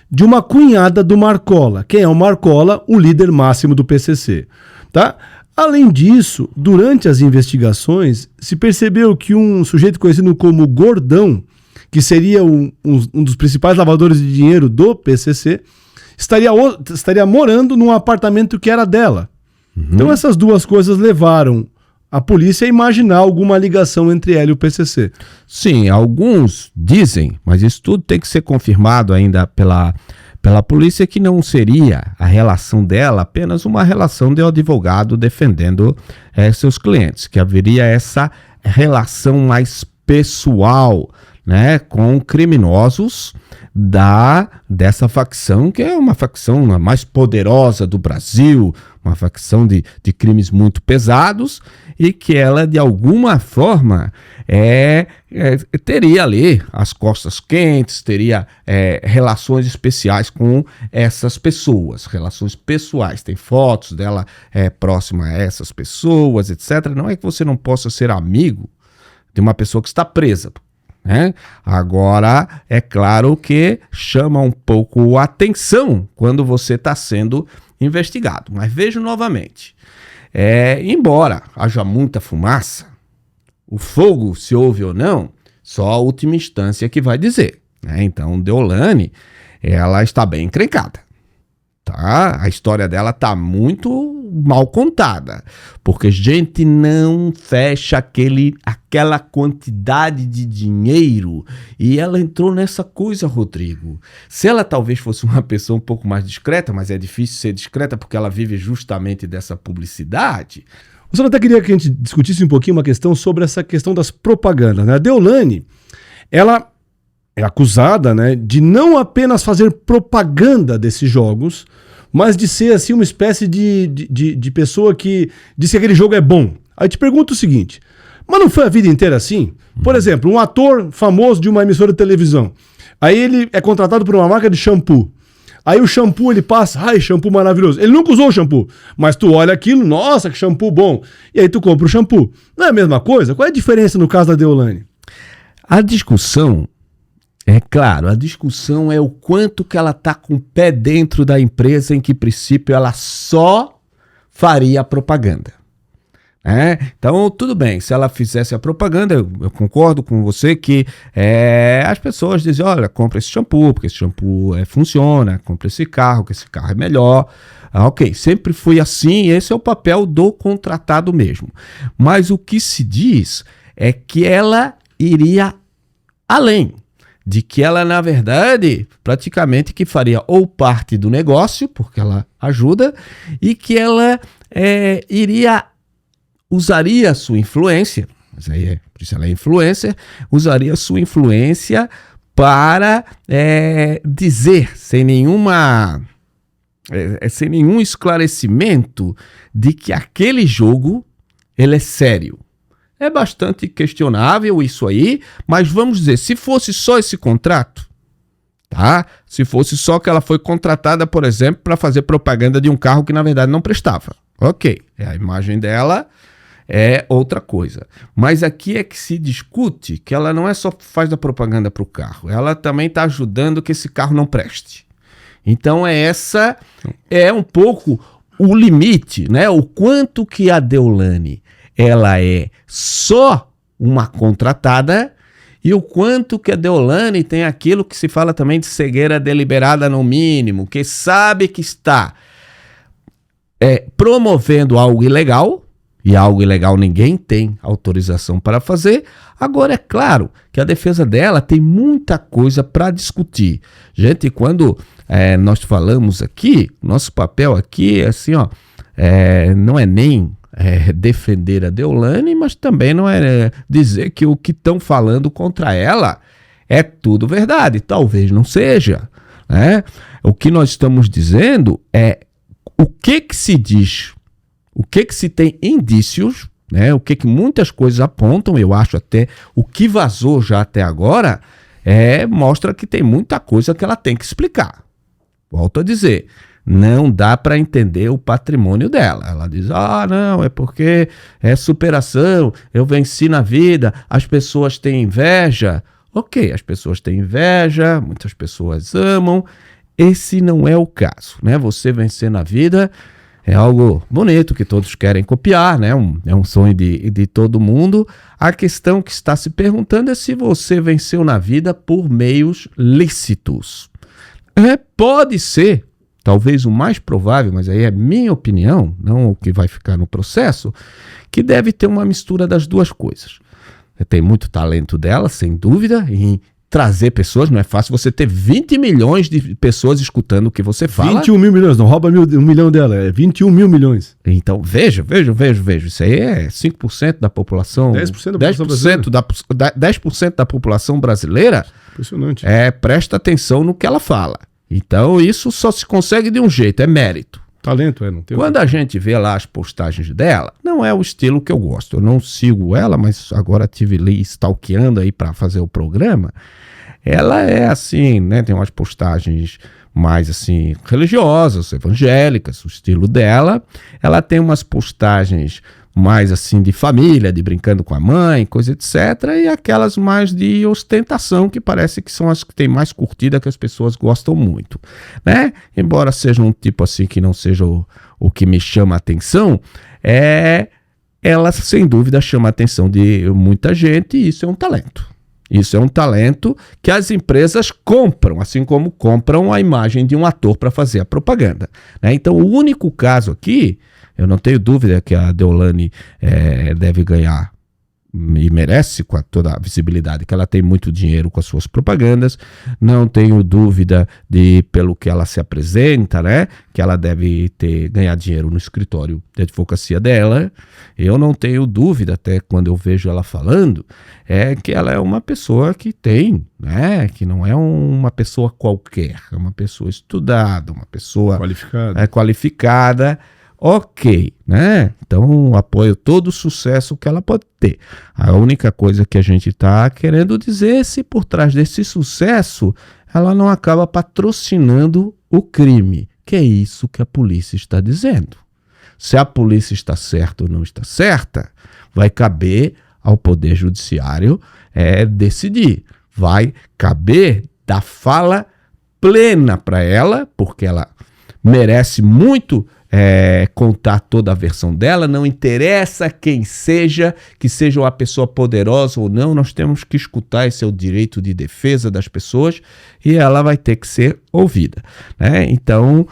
de uma cunhada do Marcola. Quem é o Marcola? O líder máximo do PCC, tá? Além disso, durante as investigações, se percebeu que um sujeito conhecido como Gordão, que seria um dos principais lavadores de dinheiro do PCC, estaria morando num apartamento que era dela. Uhum. Então essas duas coisas levaram a polícia a imaginar alguma ligação entre ela e o PCC. Sim, alguns dizem, mas isso tudo tem que ser confirmado ainda pela polícia, que não seria a relação dela apenas uma relação de advogado defendendo seus clientes, que haveria essa relação mais pessoal, né, com criminosos dessa facção, que é uma facção mais poderosa do Brasil, uma facção de crimes muito pesados, e que ela, de alguma forma, teria ali as costas quentes, teria relações especiais com essas pessoas, relações pessoais. Tem fotos dela próxima a essas pessoas, etc. Não é que você não possa ser amigo de uma pessoa que está presa, né? Agora, é claro que chama um pouco a atenção quando você está sendo investigado. Mas vejo novamente, embora haja muita fumaça, o fogo, se houve ou não, só a última instância que vai dizer, né? Então, Deolane, ela está bem encrencada, tá? A história dela está muito mal contada, porque gente não fecha aquela quantidade de dinheiro, e ela entrou nessa coisa, Rodrigo. Se ela talvez fosse uma pessoa um pouco mais discreta, mas é difícil ser discreta porque ela vive justamente dessa publicidade. Eu só até queria que a gente discutisse um pouquinho uma questão sobre essa questão das propagandas, né? A Deolane, ela é acusada, né, de não apenas fazer propaganda desses jogos, mas de ser assim uma espécie de pessoa que diz que aquele jogo é bom. Aí te pergunto o seguinte, mas não foi a vida inteira assim? Por exemplo, um ator famoso de uma emissora de televisão, aí ele é contratado por uma marca de shampoo. Aí o shampoo ele passa, ai, shampoo maravilhoso. Ele nunca usou o shampoo, mas tu olha aquilo, nossa, que shampoo bom. E aí tu compra o shampoo. Não é a mesma coisa? Qual é a diferença no caso da Deolane? A discussão, é claro, a discussão é o quanto que ela está com o pé dentro da empresa, em que princípio ela só faria propaganda. Então, tudo bem, se ela fizesse a propaganda, eu concordo com você que as pessoas dizem, olha, compra esse shampoo, porque esse shampoo funciona, compra esse carro, que esse carro é melhor. Ok, sempre foi assim, esse é o papel do contratado mesmo. Mas o que se diz é que ela iria além, de que ela, na verdade, praticamente que faria ou parte do negócio, porque ela ajuda, e que ela usaria a sua influência, mas aí por isso ela é influencer, usaria a sua influência para dizer, sem nenhum esclarecimento, de que aquele jogo ele é sério. É bastante questionável isso aí, mas vamos dizer, se fosse só esse contrato, tá? Se fosse só que ela foi contratada, por exemplo, para fazer propaganda de um carro que na verdade não prestava. Ok, a imagem dela é outra coisa. Mas aqui é que se discute que ela não é só faz a propaganda para o carro, ela também está ajudando que esse carro não preste. Então essa é um pouco o limite, né? O quanto que a Deolane ela é só uma contratada e o quanto que a Deolane tem aquilo que se fala também de cegueira deliberada no mínimo, que sabe que está promovendo algo ilegal, e algo ilegal ninguém tem autorização para fazer. Agora, é claro que a defesa dela tem muita coisa para discutir. Gente, quando nós falamos aqui, nosso papel aqui é assim, ó, não é nem defender a Deolane, mas também não é dizer que o que estão falando contra ela é tudo verdade. Talvez não seja, né? O que nós estamos dizendo é o que se diz, o que se tem indícios, né? O que muitas coisas apontam, eu acho até o que vazou já até agora, mostra que tem muita coisa que ela tem que explicar. Volto a dizer, não dá para entender o patrimônio dela. Ela diz, não, é porque é superação, eu venci na vida, as pessoas têm inveja. Ok, as pessoas têm inveja, muitas pessoas amam, esse não é o caso, né? Você vencer na vida é algo bonito que todos querem copiar, né? É um sonho de todo mundo. A questão que está se perguntando é se você venceu na vida por meios lícitos. Pode ser, talvez o mais provável, mas aí é minha opinião, não o que vai ficar no processo, que deve ter uma mistura das duas coisas. Tem muito talento dela, sem dúvida, em trazer pessoas, não é fácil você ter 20 milhões de pessoas escutando o que você fala. 21 mil milhões, não rouba 1 milhão dela, é 21 mil milhões. Então, veja, isso aí é 5% da população, 10% da população brasileira. 10% da população brasileira. Impressionante. Presta atenção no que ela fala. Então, isso só se consegue de um jeito, é mérito. Talento, não tem. Quando a gente vê lá as postagens dela, não é o estilo que eu gosto. Eu não sigo ela, mas agora estive ali stalkeando aí para fazer o programa. Ela é assim, né? Tem umas postagens mais assim religiosas, evangélicas, o estilo dela. Ela tem umas postagens mais assim de família, de brincando com a mãe, coisa etc. E aquelas mais de ostentação, que parece que são as que tem mais curtida, que as pessoas gostam muito, né? Embora seja um tipo assim que não seja o que me chama a atenção, ela sem dúvida chama a atenção de muita gente e isso é um talento. Isso é um talento que as empresas compram, assim como compram a imagem de um ator para fazer a propaganda, né? Então, o único caso aqui, eu não tenho dúvida que a Deolane deve ganhar e merece, com toda a visibilidade que ela tem, muito dinheiro com as suas propagandas. Não tenho dúvida pelo que ela se apresenta, né, que ela deve ganhar dinheiro no escritório de advocacia dela. Eu não tenho dúvida, até quando eu vejo ela falando, que ela é uma pessoa que tem, né, que não é uma pessoa qualquer, é uma pessoa estudada, uma pessoa qualificada. Ok, né? Então, apoio todo o sucesso que ela pode ter. A única coisa que a gente está querendo dizer é se por trás desse sucesso ela não acaba patrocinando o crime, que é isso que a polícia está dizendo. Se a polícia está certa ou não está certa, vai caber ao Poder Judiciário decidir. Vai caber dar fala plena para ela, porque ela merece muito contar toda a versão dela, não interessa quem seja, que seja uma pessoa poderosa ou não, nós temos que escutar, esse é o direito de defesa das pessoas, e ela vai ter que ser ouvida, né? Então,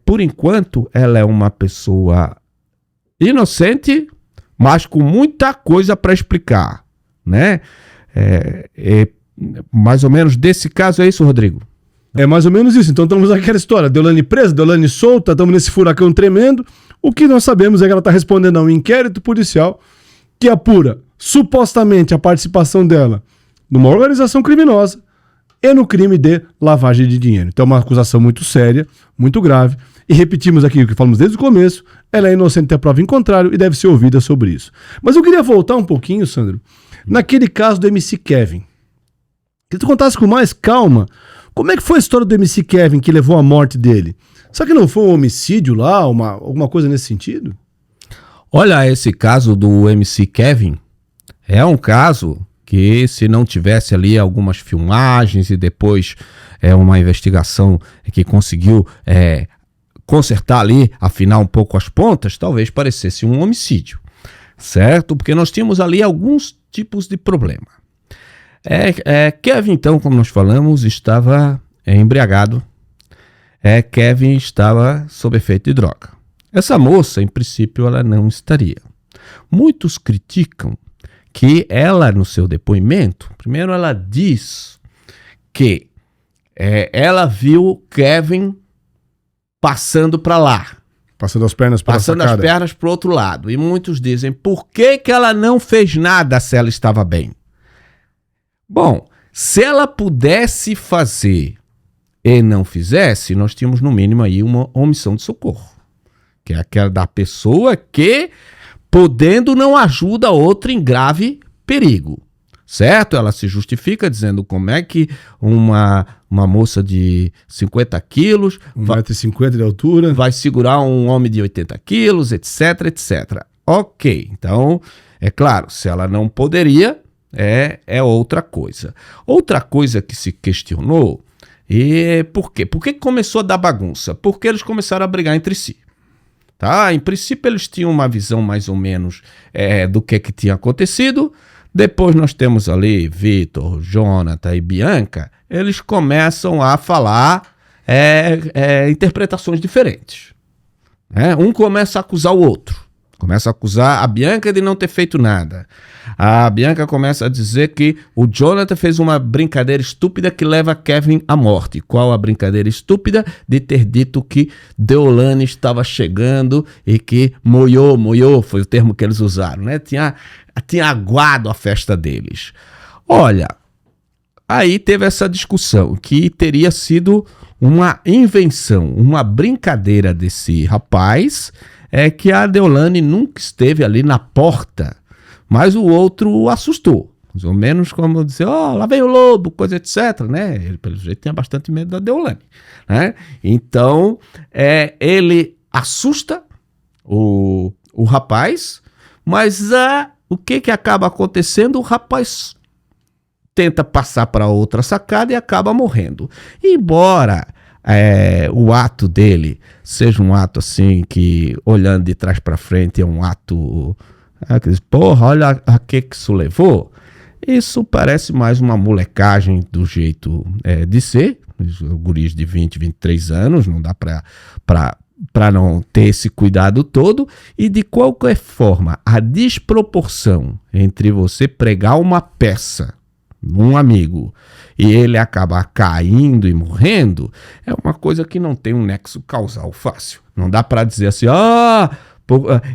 por enquanto, ela é uma pessoa inocente, mas com muita coisa para explicar, né? Mais ou menos desse caso é isso, Rodrigo? É mais ou menos isso. Então estamos naquela história. Deolane presa, Deolane solta, estamos nesse furacão tremendo. O que nós sabemos é que ela está respondendo a um inquérito policial que apura supostamente a participação dela numa organização criminosa e no crime de lavagem de dinheiro. Então é uma acusação muito séria, muito grave. E repetimos aqui o que falamos desde o começo, ela é inocente até prova em contrário e deve ser ouvida sobre isso. Mas eu queria voltar um pouquinho, Sandro, naquele caso do MC Kevin. Que tu contasse com mais calma. Como é que foi a história do MC Kevin que levou à morte dele? Será que não foi um homicídio lá, alguma coisa nesse sentido? Olha, esse caso do MC Kevin é um caso que, se não tivesse ali algumas filmagens e depois uma investigação que conseguiu consertar ali, afinar um pouco as pontas, talvez parecesse um homicídio, certo? Porque nós tínhamos ali alguns tipos de problema. Kevin, então, como nós falamos, estava embriagado. Kevin estava sob efeito de droga. Essa moça, em princípio, ela não estaria. Muitos criticam que ela, no seu depoimento, primeiro ela diz que ela viu Kevin passando para lá. Passando as pernas para Passando as pernas para o outro lado. E muitos dizem, por que ela não fez nada se ela estava bem? Bom, se ela pudesse fazer e não fizesse, nós tínhamos no mínimo aí uma omissão de socorro, que é aquela da pessoa que, podendo, não ajuda a outra em grave perigo, certo? Ela se justifica dizendo como é que uma moça de 50 quilos... 1,50 m de altura. Vai segurar um homem de 80 quilos, etc, etc. Ok, então, é claro, se ela não poderia... É outra coisa. Outra coisa que se questionou, por quê? Por que começou a dar bagunça? Porque eles começaram a brigar entre si. Tá? Em princípio, eles tinham uma visão mais ou menos do que tinha acontecido. Depois nós temos ali Vitor, Jonathan e Bianca. Eles começam a falar interpretações diferentes. Um começa a acusar o outro. Começa a acusar a Bianca de não ter feito nada. A Bianca começa a dizer que o Jonathan fez uma brincadeira estúpida que leva Kevin à morte. Qual a brincadeira estúpida? De ter dito que Deolane estava chegando e que moiou, foi o termo que eles usaram, né? Tinha aguado a festa deles. Olha, aí teve essa discussão que teria sido uma invenção, uma brincadeira desse rapaz... que a Deolane nunca esteve ali na porta, mas o outro o assustou. Mais ou menos como dizer, lá vem o lobo, coisa etc, né? Ele, pelo jeito, tinha bastante medo da Deolane, né? Então, ele assusta o rapaz, mas o que acaba acontecendo? O rapaz tenta passar para outra sacada e acaba morrendo. Embora... o ato dele seja um ato assim que, olhando de trás para frente, é um ato que diz, porra, olha a que isso levou. Isso parece mais uma molecagem do jeito de ser. Guris de 20, 23 anos, não dá para não ter esse cuidado todo. E de qualquer forma, a desproporção entre você pregar uma peça num amigo e ele acabar caindo e morrendo é uma coisa que não tem um nexo causal fácil. Não dá para dizer assim,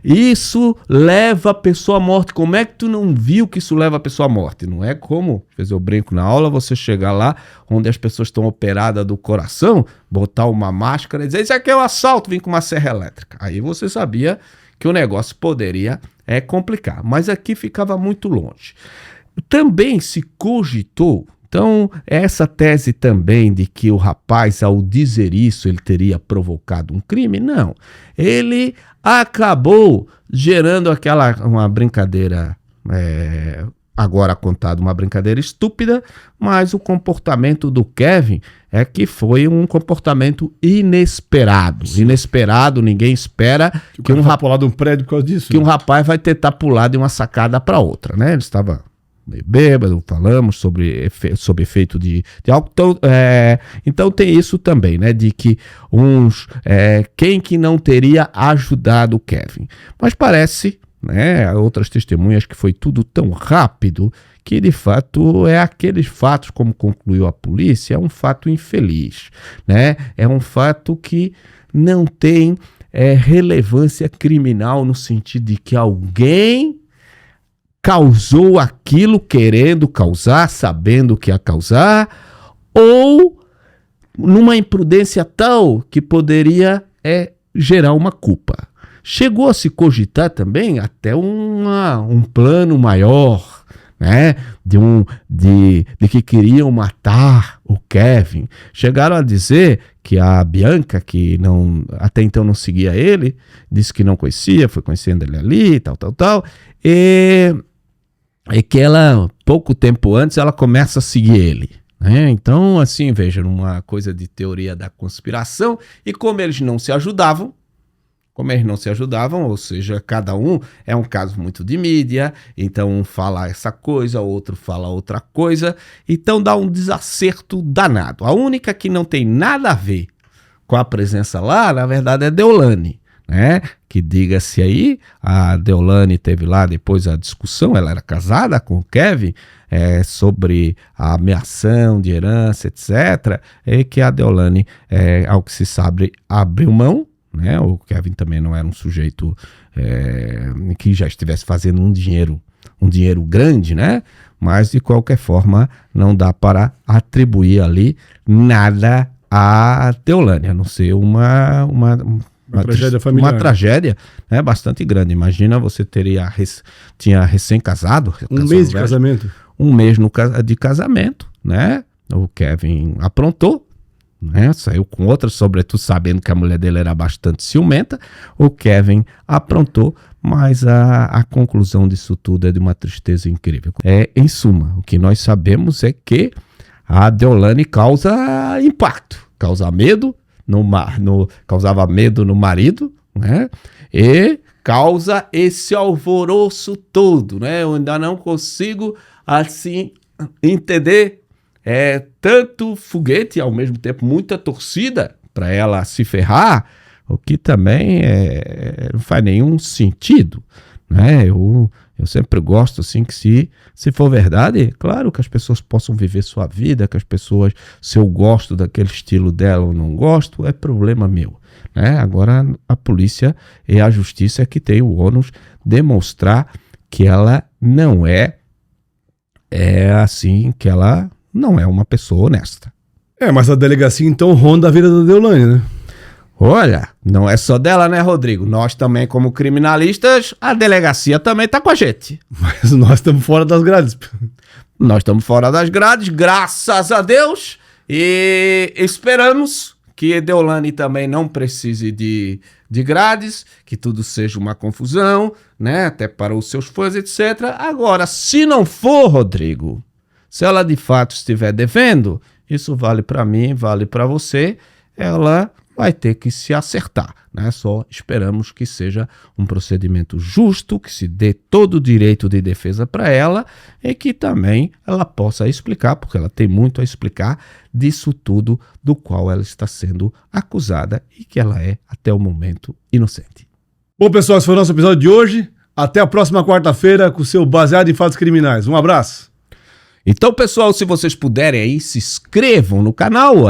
Isso leva a pessoa à morte. Como é que tu não viu que isso leva a pessoa à morte? Não é como, às vezes eu brinco na aula, você chegar lá onde as pessoas estão operadas do coração, botar uma máscara e dizer, isso aqui é um assalto, vim com uma serra elétrica. Aí você sabia que o negócio poderia complicar. Mas aqui ficava muito longe. Também se cogitou, então, essa tese também de que o rapaz, ao dizer isso, ele teria provocado um crime, não. Ele acabou gerando uma brincadeira, agora contado, uma brincadeira estúpida, mas o comportamento do Kevin é que foi um comportamento inesperado. Sim. Inesperado, ninguém espera que um rapaz pular de um prédio por causa disso. Que um rapaz vai tentar pular de uma sacada para outra, né? Ele estava meio bêbado, falamos sobre efeito de álcool. Então tem isso também, né? De que quem que não teria ajudado o Kevin. Mas parece, né? Outras testemunhas que foi tudo tão rápido que de fato aqueles fatos, como concluiu a polícia, é um fato infeliz, né? É um fato que não tem relevância criminal no sentido de que alguém causou aquilo querendo causar, sabendo que ia causar, ou numa imprudência tal que poderia gerar uma culpa. Chegou a se cogitar também até um plano maior, né? De que queriam matar o Kevin. Chegaram a dizer que a Bianca, que até então não seguia ele, disse que não conhecia, foi conhecendo ele ali, tal, e que ela, pouco tempo antes, ela começa a seguir ele. Né? Então, assim, veja, uma coisa de teoria da conspiração, e como eles não se ajudavam, ou seja, cada um é um caso muito de mídia, então um fala essa coisa, outro fala outra coisa, então dá um desacerto danado. A única que não tem nada a ver com a presença lá, na verdade, é Deolane, né? Que diga-se aí, a Deolane teve lá depois a discussão, ela era casada com o Kevin, sobre a ameação de herança, etc., e que a Deolane, ao que se sabe, abriu mão, né? O Kevin também não era um sujeito que já estivesse fazendo um dinheiro grande, né? Mas de qualquer forma não dá para atribuir ali nada a Deolane, a não ser uma tragédia familiar. Uma tragédia, né, bastante grande. Imagina, você tinha recém-casado. Um mês de casamento. Um mês de casamento, né? O Kevin aprontou, né? Saiu com outra, sobretudo sabendo que a mulher dele era bastante ciumenta. O Kevin aprontou, mas a conclusão disso tudo é de uma tristeza incrível. Em suma, o que nós sabemos é que a Deolane causa impacto, causa medo, causava medo no marido, né? E causa esse alvoroço todo, né? Eu ainda não consigo, assim, entender tanto foguete e ao mesmo tempo muita torcida para ela se ferrar, o que também não faz nenhum sentido, né? Eu sempre gosto, assim, que se for verdade, claro que as pessoas possam viver sua vida, que as pessoas, se eu gosto daquele estilo dela ou não gosto, é problema meu, né? Agora, a polícia e a justiça é que tem o ônus demonstrar que ela não que ela não é uma pessoa honesta. Mas a delegacia, então, ronda a vida da Deolane, né? Olha, não é só dela, né, Rodrigo? Nós também, como criminalistas, a delegacia também tá com a gente. Mas nós estamos fora das grades. Nós estamos fora das grades, graças a Deus, e esperamos que Deolane também não precise de grades, que tudo seja uma confusão, né, até para os seus fãs, etc. Agora, se não for, Rodrigo, se ela de fato estiver devendo, isso vale para mim, vale para você, ela vai ter que se acertar, né? Só esperamos que seja um procedimento justo, que se dê todo o direito de defesa para ela e que também ela possa explicar, porque ela tem muito a explicar disso tudo do qual ela está sendo acusada e que ela é, até o momento, inocente. Bom, pessoal, esse foi o nosso episódio de hoje. Até a próxima quarta-feira com o seu Baseado em Fatos Criminais. Um abraço! Então, pessoal, se vocês puderem aí, se inscrevam no canal,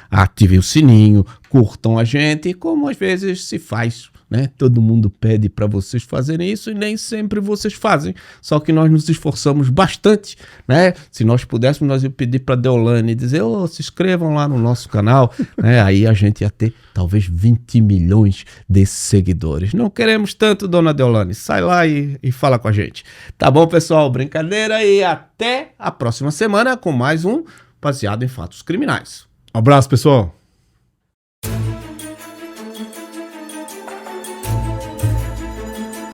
ativem o sininho, curtam a gente, como às vezes se faz né? Todo mundo pede para vocês fazerem isso e nem sempre vocês fazem. Só que nós nos esforçamos bastante, né? Se nós pudéssemos, nós íamos pedir para Deolane dizer, se inscrevam lá no nosso canal, né? Aí a gente ia ter talvez 20 milhões de seguidores. Não queremos tanto, dona Deolane. Sai lá e fala com a gente. Tá bom, pessoal? Brincadeira e até a próxima semana com mais um Baseado em Fatos Criminais. Um abraço, pessoal.